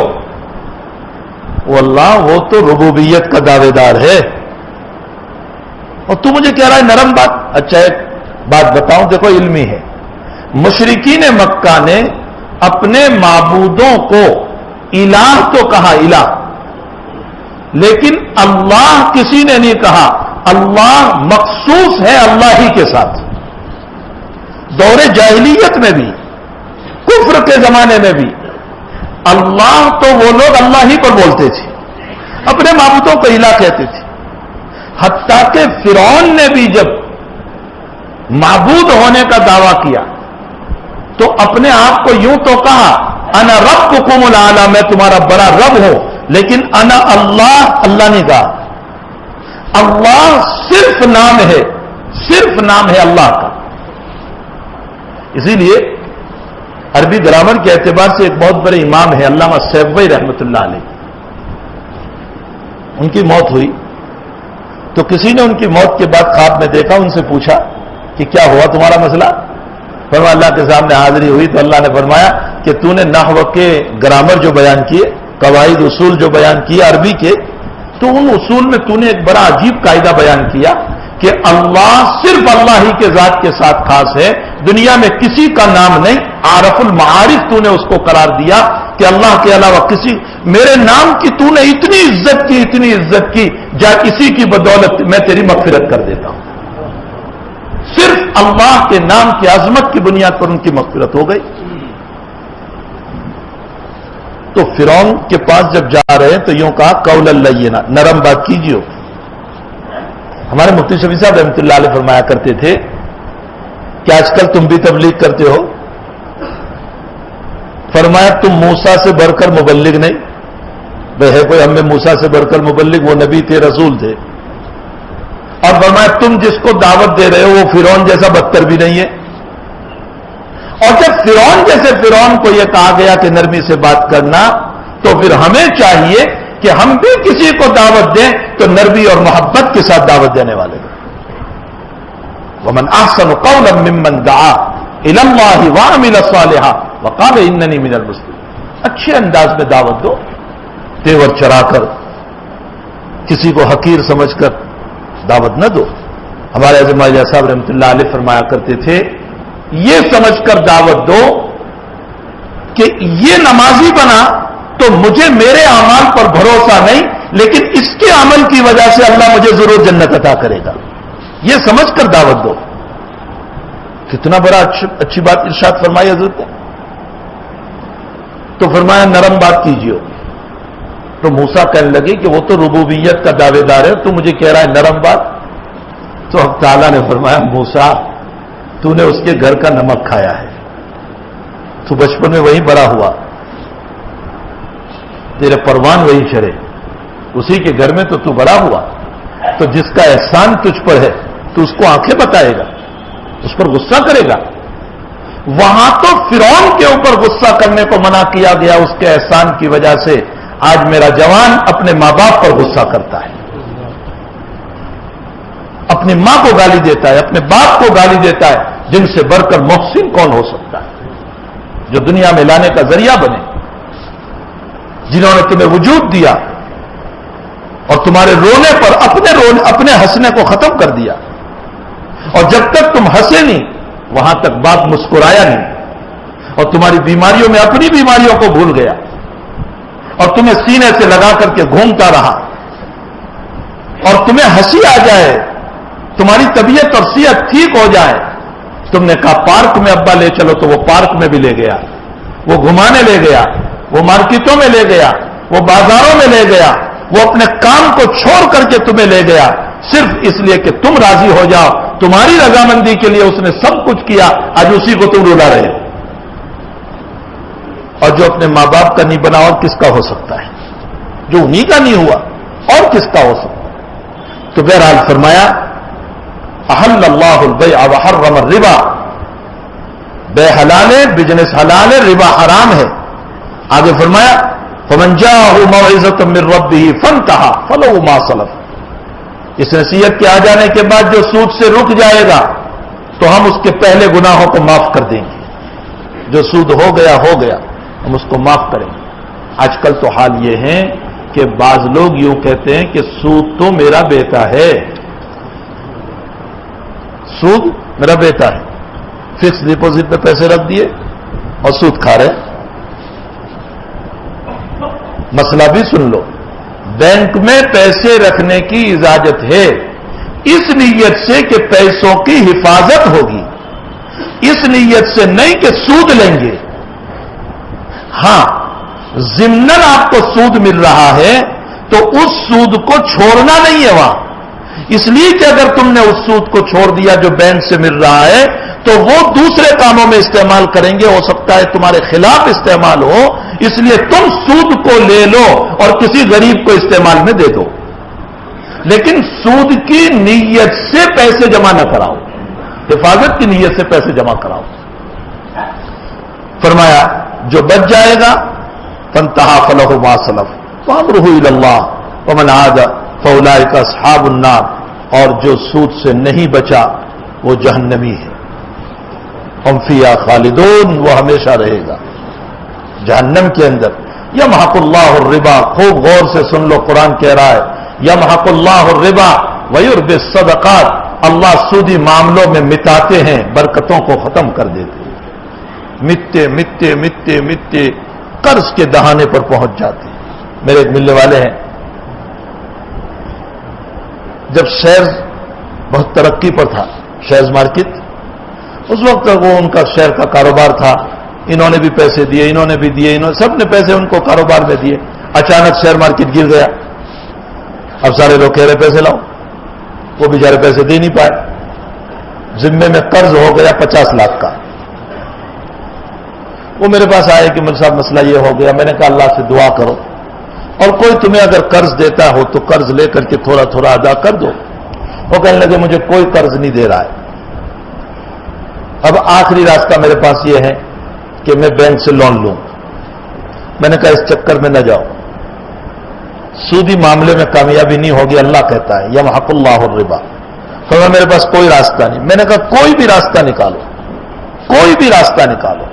وہ اللہ وہ تو ربوبیت کا دعوے دار ہے اور تو مجھے کہہ رہا ہے نرم بات. اچھا ایک بات بتاؤں، دیکھو علمی ہے. مشرکین مکہ نے اپنے معبودوں کو الہ تو کہا، الہ، لیکن اللہ کسی نے نہیں کہا. اللہ مخصوص ہے اللہ ہی کے ساتھ. دور جاہلیت میں بھی، کفر کے زمانے میں بھی اللہ تو وہ لوگ اللہ ہی پر بولتے تھے، اپنے معبودوں کو الہ کہتے تھے. حتیٰ کہ فرعون نے بھی جب معبود ہونے کا دعویٰ کیا تو اپنے آپ کو یوں تو کہا انا ربکم الاعلی، میں تمہارا بڑا رب ہوں، لیکن انا اللہ، اللہ نہیں کہا. اللہ صرف نام ہے، صرف نام ہے اللہ کا. اسی لیے عربی گرامر کے اعتبار سے ایک بہت بڑے امام ہے علامہ سیبوی رحمۃ اللہ علیہ. ان کی موت ہوئی تو کسی نے ان کی موت کے بعد خواب میں دیکھا، ان سے پوچھا کہ کیا ہوا تمہارا مسئلہ؟ فرمایا اللہ کے سامنے حاضری ہوئی تو اللہ نے فرمایا کہ تو نے نحو کے گرامر جو بیان کیے، قواعد اصول جو بیان کیے عربی کے، تو ان اصول میں تو نے ایک بڑا عجیب قاعدہ بیان کیا کہ اللہ صرف اللہ ہی کے ذات کے ساتھ خاص ہے، دنیا میں کسی کا نام نہیں. عارف المعارف تو نے اس کو قرار دیا کہ اللہ کے علاوہ کسی، میرے نام کی تو نے اتنی عزت کی، اتنی عزت کی، جا اسی کی بدولت میں تیری مغفرت کر دیتا ہوں. صرف اللہ کے نام کی عظمت کی بنیاد پر ان کی مغفرت ہو گئی. تو فرعون کے پاس جب جا رہے ہیں تو یوں کہا قولا لینا، نرم بات کیجیے. ہمارے مفتی شفیع صاحب رحمۃ اللہ علیہ فرمایا کرتے تھے کہ آج کل تم بھی تبلیغ کرتے ہو. فرمایا تم موسیٰ سے بڑھ کر مبلغ نہیں. بھائی ہے کوئی ہم میں موسیٰ سے بڑھ کر مبلغ؟ وہ نبی تھے، رسول تھے. اور فرمایا تم جس کو دعوت دے رہے ہو وہ فرعون جیسا بدتر بھی نہیں ہے. اور جب فرعون جیسے فرعون کو یہ کہا گیا کہ نرمی سے بات کرنا، تو پھر ہمیں چاہیے کہ ہم بھی کسی کو دعوت دیں تو نرمی اور محبت کے ساتھ دعوت دینے والے ہیں. ومن احسن قولا ممن دعا الى الله وعمل صالحا وقال انني من المسلمين. اچھے انداز میں دعوت دو، تیور چرا کر، کسی کو حقیر سمجھ کر دعوت نہ دو. ہمارے اعظم ماجد صاحب رحمۃ اللہ علیہ فرمایا کرتے تھے، یہ سمجھ کر دعوت دو کہ یہ نمازی بنا تو مجھے میرے اعمال پر بھروسہ نہیں، لیکن اس کے عمل کی وجہ سے اللہ مجھے ضرور جنت عطا کرے گا. یہ سمجھ کر دعوت دو. کتنا بڑا اچھی بات ارشاد فرمائی حضرت نے. تو فرمایا نرم بات کیجیے. تو موسیٰ کہنے لگے کہ وہ تو ربوبیت کا دعوے دار ہے، تو مجھے کہہ رہا ہے نرم بات. تو حق تعالیٰ نے فرمایا موسیٰ تو نے اس کے گھر کا نمک کھایا ہے، تو بچپن میں وہی بڑا ہوا، تیرے پروان وہی چڑھے، اسی کے گھر میں تو بڑا ہوا. تو جس کا احسان تجھ پر ہے تو اس کو آنکھیں بتائے گا، اس پر غصہ کرے گا. وہاں تو فرعون کے اوپر غصہ کرنے کو منع کیا گیا اس کے احسان کی وجہ سے. آج میرا جوان اپنے ماں باپ پر غصہ کرتا ہے، اپنی ماں کو گالی دیتا ہے، اپنے باپ کو گالی دیتا ہے. جن سے بڑھ کر محسن کون ہو سکتا ہے جو دنیا میں لانے کا ذریعہ بنے، جنہوں نے تمہیں وجود دیا اور تمہارے رونے پر اپنے ہنسنے کو ختم کر دیا. اور جب تک تم ہنسے نہیں وہاں تک باپ مسکرایا نہیں، اور تمہاری بیماریوں میں اپنی بیماریوں کو بھول گیا اور تمہیں سینے سے لگا کر کے گھومتا رہا. اور تمہیں ہنسی آ جائے، تمہاری طبیعت اور صحت ٹھیک ہو جائے، تم نے کہا پارک میں ابا لے چلو، تو وہ پارک میں بھی لے گیا، وہ گھمانے لے گیا، وہ مارکیٹوں میں لے گیا، وہ بازاروں میں لے گیا، وہ اپنے کام کو چھوڑ کر کے تمہیں لے گیا، صرف اس لیے کہ تم راضی ہو جاؤ. تمہاری رضامندی کے لیے اس نے سب کچھ کیا. آج اسی کو تم رلا رہے. اور جو اپنے ماں باپ کا نہیں بنا اور کس کا ہو سکتا ہے؟ جو انہی کا نہیں ہوا اور کس کا ہو سکتا ہے؟ تو بہرحال فرمایا احل اللہ البیع وحرم الربا، بے حلال ہے، بزنس حلال ہے، ربا حرام ہے. آگے فرمایا فمن جاءه موعظة من ربه فانتهى فله ما سلف. اس نصیحت کے آ جانے کے بعد جو سود سے رک جائے گا تو ہم اس کے پہلے گناہوں کو معاف کر دیں گے. جو سود ہو گیا ہم اس کو معاف کریں گے. آج کل تو حال یہ ہے کہ بعض لوگ یوں کہتے ہیں کہ سود تو میرا بیٹا ہے، سود میرا بیٹا ہے، فکس ڈپوزٹ میں پیسے رکھ دیے اور سود کھا رہے. مسئلہ بھی سن لو، بینک میں پیسے رکھنے کی اجازت ہے اس نیت سے کہ پیسوں کی حفاظت ہوگی، اس نیت سے نہیں کہ سود لیں گے. ہاں ضمناً آپ کو سود مل رہا ہے تو اس سود کو چھوڑنا نہیں ہے وہاں، اس لیے کہ اگر تم نے اس سود کو چھوڑ دیا جو بینک سے مل رہا ہے تو وہ دوسرے کاموں میں استعمال کریں گے، ہو سکتا ہے تمہارے خلاف استعمال ہو. اس لیے تم سود کو لے لو اور کسی غریب کو استعمال میں دے دو، لیکن سود کی نیت سے پیسے جمع نہ کراؤ، حفاظت کی نیت سے پیسے جمع کراؤ. فرمایا جو بچ جائے گا فانتہا فلہ ما سلف وامرہ الی اللہ ومن عاد فاولئک اصحاب النار. اور جو سود سے نہیں بچا وہ جہنمی ہے، ہم فیہا خالدون، وہ ہمیشہ رہے گا جہنم کے اندر. یمحق اللہ الربا، خوب غور سے سن لو، قرآن کہہ رہا ہے یمحق اللہ الربا ویربی الصدقات. اللہ سودی معاملوں میں مٹاتے ہیں، برکتوں کو ختم کر دیتے ہیں. مٹتے مٹتے مٹتے مٹتے قرض کے دہانے پر پہنچ جاتے ہیں. میرے ایک ملنے والے ہیں، جب شیئرز بہت ترقی پر تھا، شیئرز مارکیٹ، اس وقت وہ ان کا شیئر کا کاروبار تھا، انہوں نے بھی پیسے دیے، انہوں نے بھی دیے، سب نے پیسے ان کو کاروبار میں دیے. اچانک شیئر مارکیٹ گر گیا. اب سارے لوگ کہہ رہے پیسے لاؤ، وہ بیچارے پیسے دے نہیں پائے. ذمے میں قرض ہو گیا 50 لاکھ کا. وہ میرے پاس آئے کہ میرے ساتھ مسئلہ یہ ہو گیا. میں نے کہا اللہ سے دعا کرو، اور کوئی تمہیں اگر قرض دیتا ہو تو قرض لے کر کے تھوڑا تھوڑا ادا کر دو. وہ کہنے لگے مجھے کوئی قرض نہیں دے رہا ہے. اب آخری راستہ میرے پاس یہ ہے کہ میں بینک سے لون لوں. میں نے کہا اس چکر میں نہ جاؤ، سودی معاملے میں کامیابی نہیں ہوگی. اللہ کہتا ہے یمحق اللہ الربا. تو میرے پاس کوئی راستہ نہیں. میں نے کہا کوئی بھی راستہ نکالو، کوئی بھی راستہ نکالو.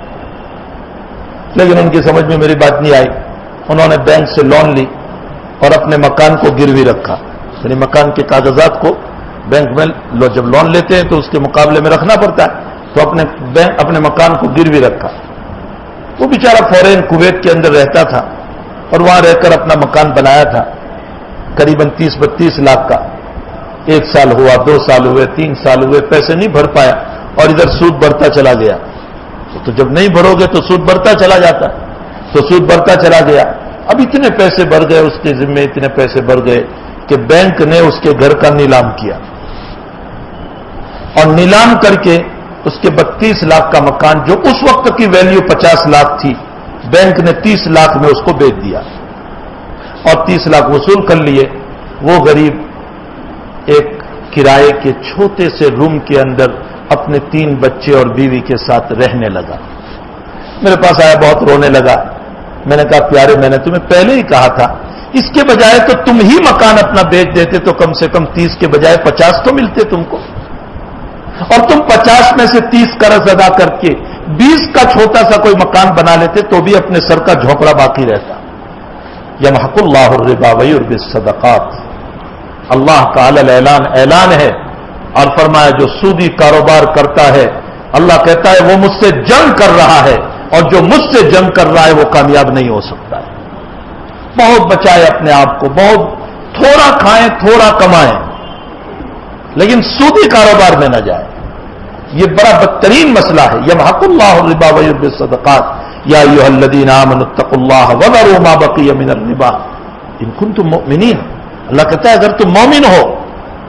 لیکن ان کی سمجھ میں میری بات نہیں آئی. انہوں نے بینک سے لون لی اور اپنے مکان کو گروی رکھا، یعنی مکان کے کاغذات کو بینک میں جب لون لیتے ہیں تو اس کے مقابلے میں رکھنا پڑتا ہے، تو اپنے مکان کو گروی رکھا۔ وہ بیچارہ فورین کویت کے اندر رہتا تھا اور وہاں رہ کر اپنا مکان بنایا تھا، قریباً 30-32 لاکھ کا۔ 1 سال ہوا، 2 سال ہوئے، 3 سال ہوئے، پیسے نہیں بھر پایا اور ادھر سود بڑھتا چلا گیا۔ تو جب نہیں بھرو گے تو سود بڑھتا چلا جاتا، تو سود بڑھتا چلا گیا۔ اب اتنے پیسے بڑھ گئے اس کے ذمے، اتنے پیسے بڑھ گئے کہ بینک نے اس کے گھر کا نیلام کیا، اور نیلام کر کے اس کے 32 لاکھ کا مکان، جو اس وقت کی ویلیو 50 لاکھ تھی، بینک نے 30 لاکھ میں اس کو بیچ دیا اور 30 لاکھ وصول کر لیے۔ وہ غریب ایک کرائے کے چھوٹے سے روم کے اندر اپنے 3 بچے اور بیوی کے ساتھ رہنے لگا۔ میرے پاس آیا، بہت رونے لگا۔ میں نے کہا پیارے، میں نے تمہیں پہلے ہی کہا تھا، اس کے بجائے تو تم ہی مکان اپنا بیچ دیتے تو کم سے کم 30 کے بجائے 50 تو ملتے تم کو، اور تم 50 میں سے 30 قرض ادا کر کے 20 کا چھوٹا سا کوئی مکان بنا لیتے تو بھی اپنے سر کا جھونپڑا باقی رہتا۔ یمحق اللہ الربا ویربی الصدقات، اللہ کا اعلان ہے، اور فرمایا جو سودی کاروبار کرتا ہے، اللہ کہتا ہے وہ مجھ سے جنگ کر رہا ہے، اور جو مجھ سے جنگ کر رہا ہے وہ کامیاب نہیں ہو سکتا ہے۔ بہت بچائے اپنے آپ کو، بہت تھوڑا کھائیں، تھوڑا کمائیں، لیکن سودی کاروبار میں نہ جائے۔ یہ بڑا بدترین مسئلہ ہے۔ یمحق اللہ الربا ویربی الصدقات یا ایھا الذین آمنوا اتقوا اللہ وذروا ما بقی من الربا ان کنتم مؤمنین۔ اللہ کہتا ہے اگر تم مومن ہو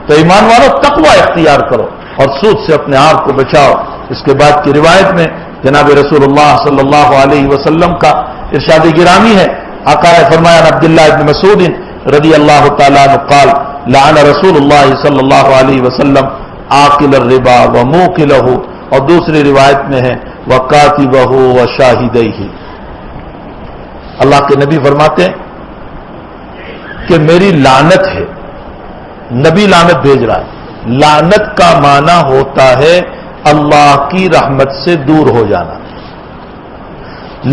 تو ایمان والو تقوی اختیار کرو اور سود سے اپنے آپ کو بچاؤ۔ اس کے بعد کی روایت میں جناب رسول اللہ صلی اللہ علیہ وسلم کا ارشاد گرامی ہے، آقا نے فرمایا عبداللہ ابن مسعود رضی اللہ تعالیٰ عنہ قال لعن رسول اللہ صلی اللہ علیہ وسلم آکل الربا وموکلہ، اور دوسری روایت میں ہے وکاتبہ وشاہدیہ۔ اللہ کے نبی فرماتے ہیں کہ میری لعنت ہے، نبی لعنت بھیج رہا ہے۔ لعنت کا معنی ہوتا ہے اللہ کی رحمت سے دور ہو جانا۔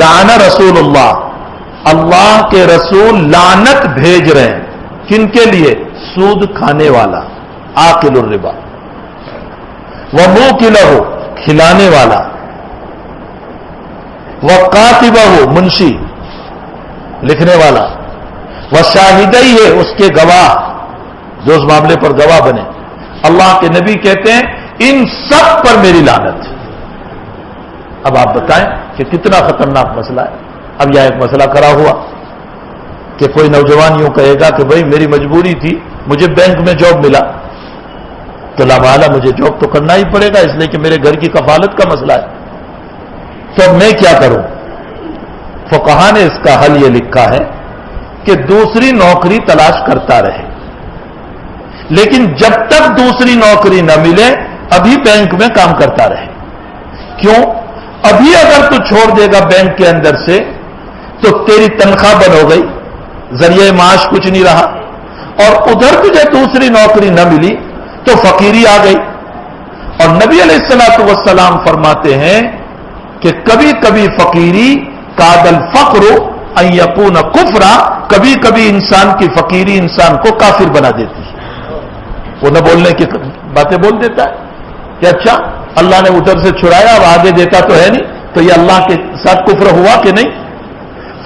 لعن رسول اللہ، اللہ کے رسول لعنت بھیج رہے ہیں، کن کے لیے؟ سود کھانے والا، آکل الربا، وموکلہ، کھلانے والا، وکاتبہ، منشی، لکھنے والا، وشاہدیہ، اس کے گواہ، جو اس معاملے پر گواہ بنے۔ اللہ کے نبی کہتے ہیں ان سب پر میری لعنت ہے۔ اب آپ بتائیں کہ کتنا خطرناک مسئلہ ہے۔ اب یہاں ایک مسئلہ کھڑا ہوا کہ کوئی نوجوان یوں کہے گا کہ بھائی میری مجبوری تھی، مجھے بینک میں جاب ملا تو لابالا مجھے جاب تو کرنا ہی پڑے گا، اس لیے کہ میرے گھر کی کفالت کا مسئلہ ہے، تو اب میں کیا کروں؟ فقہا نے اس کا حل یہ لکھا ہے کہ دوسری نوکری تلاش کرتا رہے، لیکن جب تک دوسری نوکری نہ ملے ابھی بینک میں کام کرتا رہے۔ کیوں؟ ابھی اگر تو چھوڑ دے گا بینک کے اندر سے تو تیری تنخواہ بند ہو گئی، ذریعہ معاش کچھ نہیں رہا، اور ادھر تجھے دوسری نوکری نہ ملی تو فقیری آ گئی۔ اور نبی علیہ الصلوۃ والسلام فرماتے ہیں کہ کبھی کبھی فقیری کاد الفقر ان یکون کفرا، کبھی کبھی انسان کی فقیری انسان کو کافر بنا دیتی ہے۔ وہ نہ بولنے کی باتیں بول دیتا ہے کہ اچھا اللہ نے ادھر سے چھڑایا اب آگے دیتا تو ہے نہیں، تو یہ اللہ کے ساتھ کفر ہوا کہ نہیں؟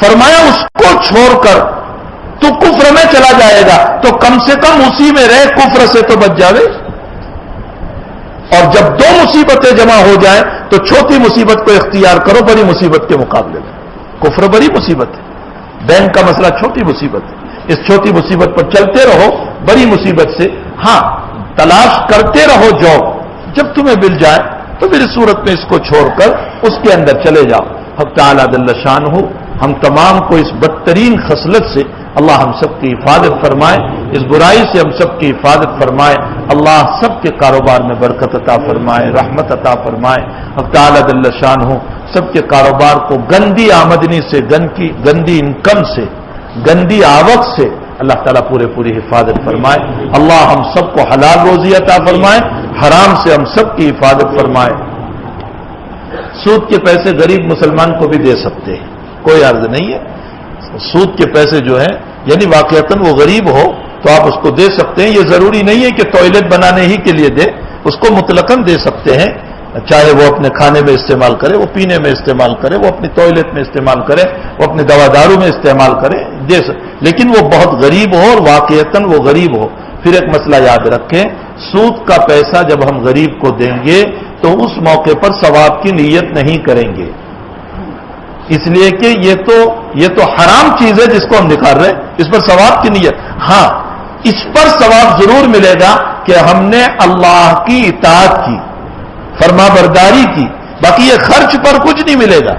فرمایا اس کو چھوڑ کر تو کفر میں چلا جائے گا تو کم سے کم اسی میں رہ، کفر سے تو بچ جاوے۔ اور جب دو مصیبتیں جمع ہو جائیں تو چھوٹی مصیبت کو اختیار کرو بڑی مصیبت کے مقابلے میں۔ کفر بڑی مصیبت ہے، بینک کا مسئلہ چھوٹی مصیبت ہے، اس چھوٹی مصیبت پر چلتے رہو، بڑی مصیبت سے ہاں تلاش کرتے رہو جاب، جب تمہیں مل جائے تو میری صورت میں اس کو چھوڑ کر اس کے اندر چلے جاؤ۔ حق تعالیٰ جل شانہ ہم تمام کو اس بدترین خصلت سے اللہ ہم سب کی حفاظت فرمائے، اس برائی سے ہم سب کی حفاظت فرمائے، اللہ سب کے کاروبار میں برکت عطا فرمائے، رحمت عطا فرمائے۔ حق تعالیٰ جل شانہ سب کے کاروبار کو گندی آمدنی سے، گندی انکم سے، گندی آوک سے اللہ تعالیٰ پوری حفاظت فرمائے۔ اللہ ہم سب کو حلال روزی عطا فرمائے، حرام سے ہم سب کی حفاظت فرمائے۔ سود کے پیسے غریب مسلمان کو بھی دے سکتے ہیں، کوئی عرض نہیں ہے، سود کے پیسے جو ہیں یعنی واقعتاً وہ غریب ہو تو آپ اس کو دے سکتے ہیں. یہ ضروری نہیں ہے کہ ٹوائلٹ بنانے ہی کے لیے دے, اس کو مطلقاً دے سکتے ہیں, چاہے وہ اپنے کھانے میں استعمال کرے, وہ پینے میں استعمال کرے, وہ اپنی ٹوائلٹ میں استعمال کرے, وہ اپنے دوا دارو میں استعمال کرے, لیکن وہ بہت غریب ہو اور واقعتاً وہ غریب ہو. پھر ایک مسئلہ یاد رکھیں, سود کا پیسہ جب ہم غریب کو دیں گے تو اس موقع پر ثواب کی نیت نہیں کریں گے, اس لیے کہ یہ تو حرام چیز ہے جس کو ہم نکال رہے ہیں, اس پر ثواب کی نیت. ہاں اس پر ثواب ضرور ملے گا کہ ہم نے اللہ کی اطاعت کی, فرما برداری کی, باقی یہ خرچ پر کچھ نہیں ملے گا.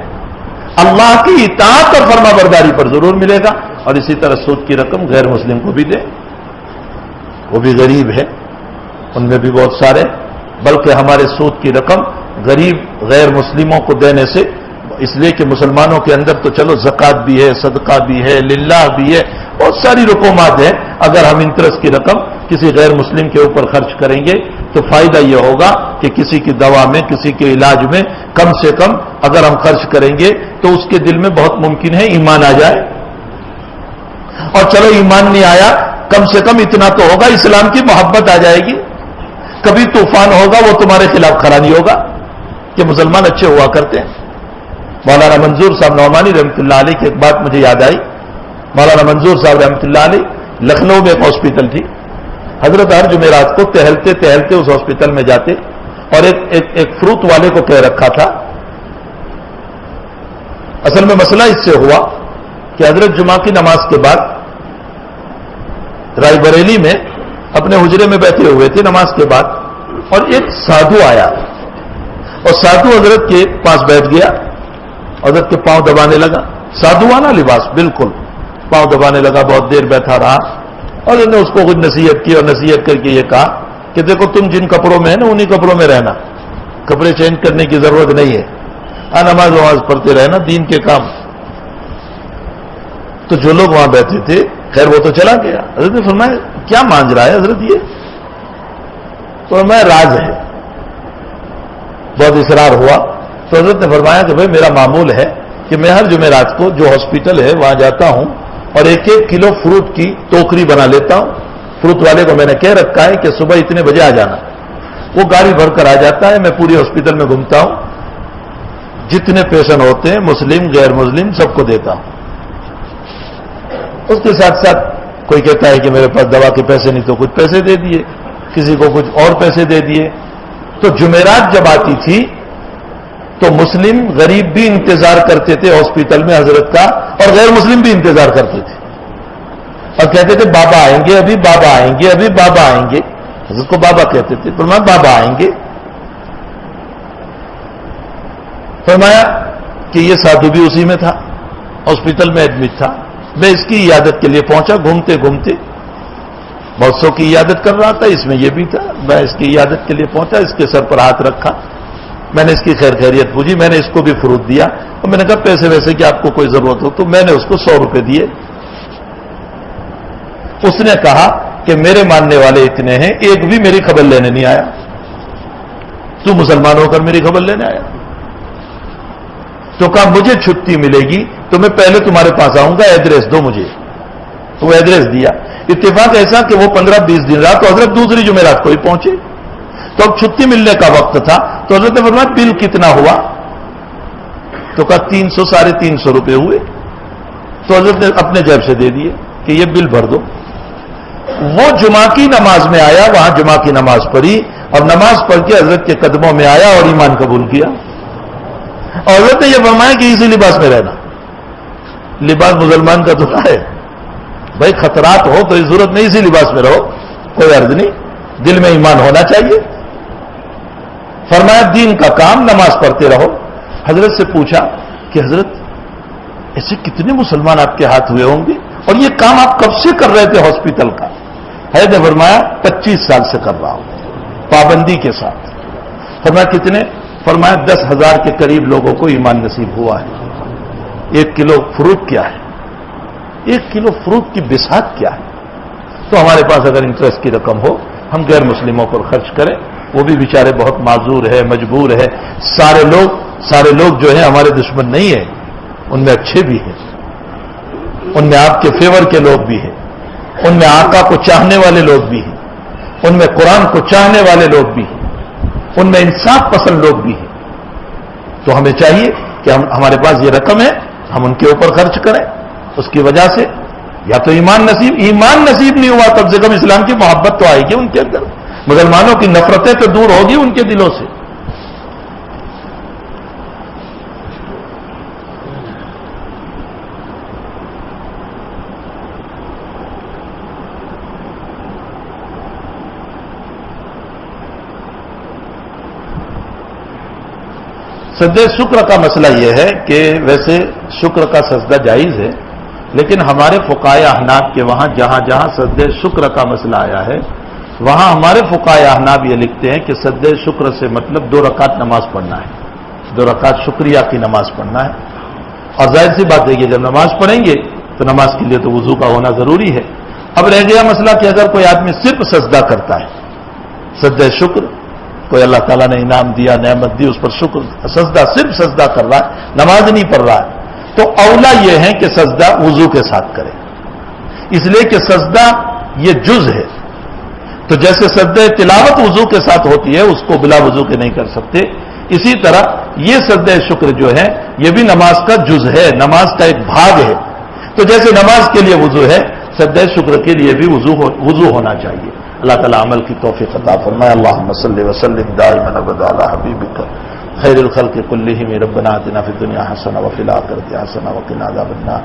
اللہ کی اطاعت اور فرما برداری پر ضرور ملے گا. اور اسی طرح سود کی رقم غیر مسلم کو بھی دے, وہ بھی غریب ہے, ان میں بھی بہت سارے, بلکہ ہمارے سود کی رقم غریب غیر مسلموں کو دینے سے, اس لیے کہ مسلمانوں کے اندر تو چلو زکوٰۃ بھی ہے, صدقہ بھی ہے, للہ بھی ہے, بہت ساری رقومات ہیں. اگر ہم انٹرسٹ کی رقم کسی غیر مسلم کے اوپر خرچ کریں گے تو فائدہ یہ ہوگا کہ کسی کی دوا میں, کسی کے علاج میں کم سے کم اگر ہم خرچ کریں گے تو اس کے دل میں بہت ممکن ہے ایمان آ جائے, اور چلو ایمان نہیں آیا کم سے کم اتنا تو ہوگا اسلام کی محبت آ جائے گی. کبھی طوفان ہوگا وہ تمہارے خلاف کھڑا نہیں ہوگا کہ مسلمان اچھے ہوا کرتے ہیں. مولانا منظور صاحب نعمانی رحمۃ اللہ علیہ کی ایک بات مجھے یاد آئی. مولانا منظور صاحب رحمۃ اللہ علیہ لکھنؤ میں ایک ہاسپٹل تھی, حضرت ہر جمعرات کو ٹہلتے ٹہلتے اس ہاسپٹل میں جاتے اور ایک فروٹ والے کو کہہ رکھا تھا. اصل میں مسئلہ اس سے ہوا کہ حضرت جمعہ کی نماز کے بعد رائے بریلی میں اپنے حجرے میں بیٹھے ہوئے تھے نماز کے بعد, اور ایک سادھو آیا اور سادھو حضرت کے پاس بیٹھ گیا, حضرت کے پاؤں دبانے لگا, سادھوانہ لباس بالکل, پاؤں دبانے لگا, بہت دیر بیٹھا رہا اور انہوں نے اس کو کچھ نصیحت کی اور نصیحت کر کے یہ کہا کہ دیکھو تم جن کپڑوں میں ہے نا انہی کپڑوں میں رہنا, کپڑے چینج کرنے کی ضرورت نہیں ہے, نماز وماز پڑھتے رہنا, دین کے کام. تو جو لوگ وہاں بیٹھے تھے, خیر وہ تو چلا گیا. حضرت نے فرمایا کیا مانج رہا ہے حضرت یہ؟ تو میں راز ہے, بہت اصرار ہوا. تو حضرت نے فرمایا کہ بھائی میرا معمول ہے کہ میں ہر جمعرات کو جو ہاسپٹل ہے وہاں جاتا ہوں اور 1-1 کلو فروٹ کی ٹوکری بنا لیتا ہوں. فروٹ والے کو میں نے کہہ رکھا ہے کہ صبح اتنے بجے آ جانا, وہ گاڑی بھر کر آ جاتا ہے, میں پوری ہاسپٹل میں گھومتا ہوں, جتنے پیشنٹ ہوتے ہیں مسلم غیر مسلم سب کو دیتا ہوں. اس کے ساتھ ساتھ کوئی کہتا ہے کہ میرے پاس دوا کے پیسے نہیں تو کچھ پیسے دے دیے, کسی کو کچھ اور پیسے دے دیے. تو جمعرات جب آتی تھی تو مسلم غریب بھی انتظار کرتے تھے ہاسپٹل میں حضرت کا, اور غیر مسلم بھی انتظار کرتے تھے اور کہتے تھے بابا آئیں گے, ابھی بابا آئیں گے, ابھی بابا آئیں گے. حضرت کو بابا کہتے تھے, فرمایا بابا آئیں گے. فرمایا کہ یہ سادھو بھی اسی میں تھا, ہاسپٹل میں ایڈمٹ تھا. میں اس کی عیادت کے لیے پہنچا, گھومتے گھومتے بہت سو کی عیادت کر رہا تھا, اس میں یہ بھی تھا. میں اس کی عیادت کے لیے پہنچا, اس کے سر پر ہاتھ رکھا, میں نے اس کی خیر خیریت پوچھی, میں نے اس کو بھی فروٹ دیا اور میں نے کہا پیسے ویسے کہ آپ کو کوئی ضرورت ہو, تو میں نے اس کو 100 روپے دیے. اس نے کہا کہ میرے ماننے والے اتنے ہیں, ایک بھی میری خبر لینے نہیں آیا, تو مسلمان ہو کر میری خبر لینے آیا. تو کہا مجھے چھٹی ملے گی تو میں پہلے تمہارے پاس آؤں گا, ایڈریس دو مجھے. تو وہ ایڈریس دیا. اتفاق ایسا کہ وہ 15-20 دن رہا تو حضرت دوسری جمعرات کو ہی پہنچے. تو اب چھٹی ملنے کا وقت تھا, تو حضرت نے فرمایا بل کتنا ہوا؟ تو کہا 300-350 روپے ہوئے. تو حضرت نے اپنے جیب سے دے دیے کہ یہ بل بھر دو. وہ جمعہ کی نماز میں آیا, وہاں جمعہ کی نماز پڑھی اور نماز پڑھ کے حضرت کے قدموں میں آیا اور ایمان قبول کیا. اور حضرت نے یہ فرمایا کہ اسی لباس میں رہنا. لباس مسلمان کا تو ہے بھائی, خطرات ہو تو اس ضرورت نہیں اسی لباس میں رہو, کوئی عرض نہیں, دل میں ایمان ہونا چاہیے. فرمایا دین کا کام, نماز پڑھتے رہو. حضرت سے پوچھا کہ حضرت ایسے کتنے مسلمان آپ کے ہاتھ ہوئے ہوں گے, اور یہ کام آپ کب سے کر رہے تھے ہاسپٹل کا؟ حضرت نے فرمایا 25 سال سے کر رہا ہوں, پابندی کے ساتھ. فرمایا کتنے؟ فرمایا 10,000 کے قریب لوگوں کو ایمان نصیب ہوا ہے. 1 کلو فروٹ کیا ہے؟ 1 کلو فروٹ کی بساط کیا ہے؟ تو ہمارے پاس اگر انٹرسٹ کی رقم ہو, ہم غیر مسلموں پر خرچ کریں, وہ بھی بیچارے بہت معذور ہے, مجبور ہے. سارے لوگ جو ہیں ہمارے دشمن نہیں ہیں, ان میں اچھے بھی ہیں. ان میں آپ کے فیور کے لوگ بھی ہیں، ان میں آقا کو چاہنے والے لوگ بھی ہیں، ان میں قرآن کو چاہنے والے لوگ بھی ہیں، ان میں انصاف پسند لوگ بھی ہیں. تو ہمیں چاہیے کہ ہمارے پاس یہ رقم ہے، ہم ان کے اوپر خرچ کریں. اس کی وجہ سے یا تو ایمان نصیب نہیں ہوا، کم سے کم اسلام کی محبت تو آئے گی ان کے اندر، مسلمانوں کی نفرتیں تو دور ہوگی ان کے دلوں سے. سجدہ شکر کا مسئلہ یہ ہے کہ ویسے شکر کا سجدہ جائز ہے، لیکن ہمارے فقہائے احناف کے وہاں جہاں جہاں سجدہ شکر کا مسئلہ آیا ہے وہاں ہمارے فقہائے احناف یہ لکھتے ہیں کہ سجدہ شکر سے مطلب 2 رکعت نماز پڑھنا ہے، 2 رکعت شکریہ کی نماز پڑھنا ہے. اور ظاہر سی بات ہے کہ جب نماز پڑھیں گے تو نماز کے لیے تو وضو کا ہونا ضروری ہے. اب رہ گیا مسئلہ کہ اگر کوئی آدمی صرف سجدہ کرتا ہے، سجدہ شکر، کوئی اللہ تعالیٰ نے انعام دیا، نعمت دی، اس پر شکر، سجدہ صرف سجدہ کر رہا ہے، نماز نہیں پڑھ رہا ہے، تو اولا یہ ہے کہ سجدہ وضو کے ساتھ کرے، اس لیے کہ سجدہ یہ جز ہے. تو جیسے سجدہ تلاوت وضو کے ساتھ ہوتی ہے، اس کو بلا وضو کے نہیں کر سکتے، اسی طرح یہ سجدہ شکر جو ہے یہ بھی نماز کا جز ہے، نماز کا ایک بھاگ ہے. تو جیسے نماز کے لیے وضو ہے، سجدہ شکر کے لیے بھی وضو ہونا چاہیے. اللہ تعالیٰ عمل کی توفیق عطا فرمائے. اللہم صلی وسلم دائما ابدا علی حبیبک خیر الخلق کلہم ربنا آتنا فی الدنیا حسنہ وفی الآخرۃ حسنہ وقنا عذاب النار.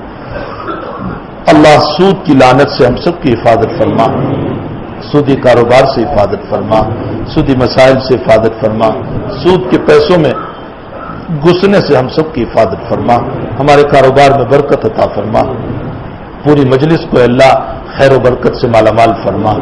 اللہ سود کی لعنت سے ہم سب کی حفاظت فرما، سودی کاروبار سے حفاظت فرما، سودی مسائل سے حفاظت فرما، سود کے پیسوں میں گھسنے سے ہم سب کی حفاظت فرما، ہمارے کاروبار میں برکت عطا فرما، پوری مجلس کو اللہ خیر و برکت سے مالا مال فرما.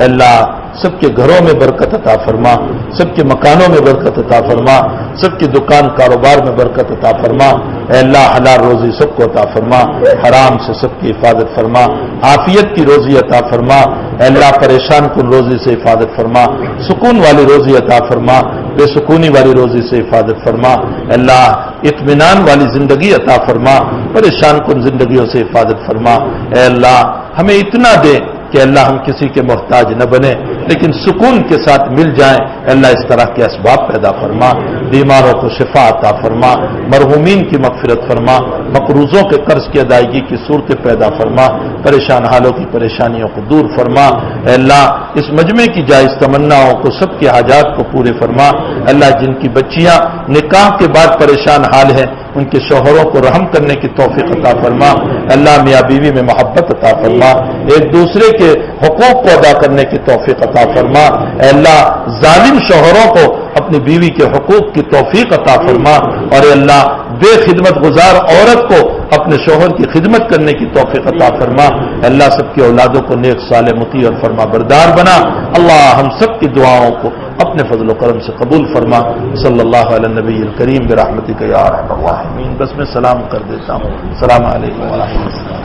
اللہ سب کے گھروں میں برکت عطا فرما، سب کے مکانوں میں برکت عطا فرما، سب کی دکان کاروبار میں برکت عطا فرما. اے اللہ حلال روزی سب کو عطا فرما، حرام سے سب کی حفاظت فرما، عافیت کی روزی عطا فرما. اے اللہ پریشان کن روزی سے حفاظت فرما، سکون والی روزی عطا فرما، بے سکونی والی روزی سے حفاظت فرما. اے اللہ اطمینان والی زندگی عطا فرما، پریشان کن زندگیوں سے حفاظت فرما. اے اللہ ہمیں اتنا دے کہ اللہ ہم کسی کے محتاج نہ بنے لیکن سکون کے ساتھ مل جائیں. اللہ اس طرح کے اسباب پیدا فرما، بیماروں کو شفا عطا فرما، مرحومین کی مغفرت فرما، مقروضوں کے قرض کی ادائیگی کی صورتیں پیدا فرما، پریشان حالوں کی پریشانیوں کو دور فرما. اے اللہ اس مجمع کی جائز تمناؤں کو سب کے حاجات کو پورے فرما. اللہ جن کی بچیاں نکاح کے بعد پریشان حال ہیں ان کے شوہروں کو رحم کرنے کی توفیق عطا فرما. اللہ میاں بیوی میں محبت عطا فرما، ایک دوسرے کے حقوق کو ادا کرنے کی توفیق عطا فرما. اے اللہ ظالم شوہروں کو اپنی بیوی کے حقوق کی توفیق عطا فرما، اور اے اللہ بے خدمت گزار عورت کو اپنے شوہر کی خدمت کرنے کی توفیق عطا فرما. اللہ سب کی اولادوں کو نیک صالح مطیع اور فرما بردار بنا. اللہ ہم سب کی دعاؤں کو اپنے فضل و کرم سے قبول فرما. صلی اللہ علی النبی الکریم برحمتک یا ارحم الراحمین. بس میں سلام کر دیتا ہوں. السلام علیکم ورحمۃ اللہ.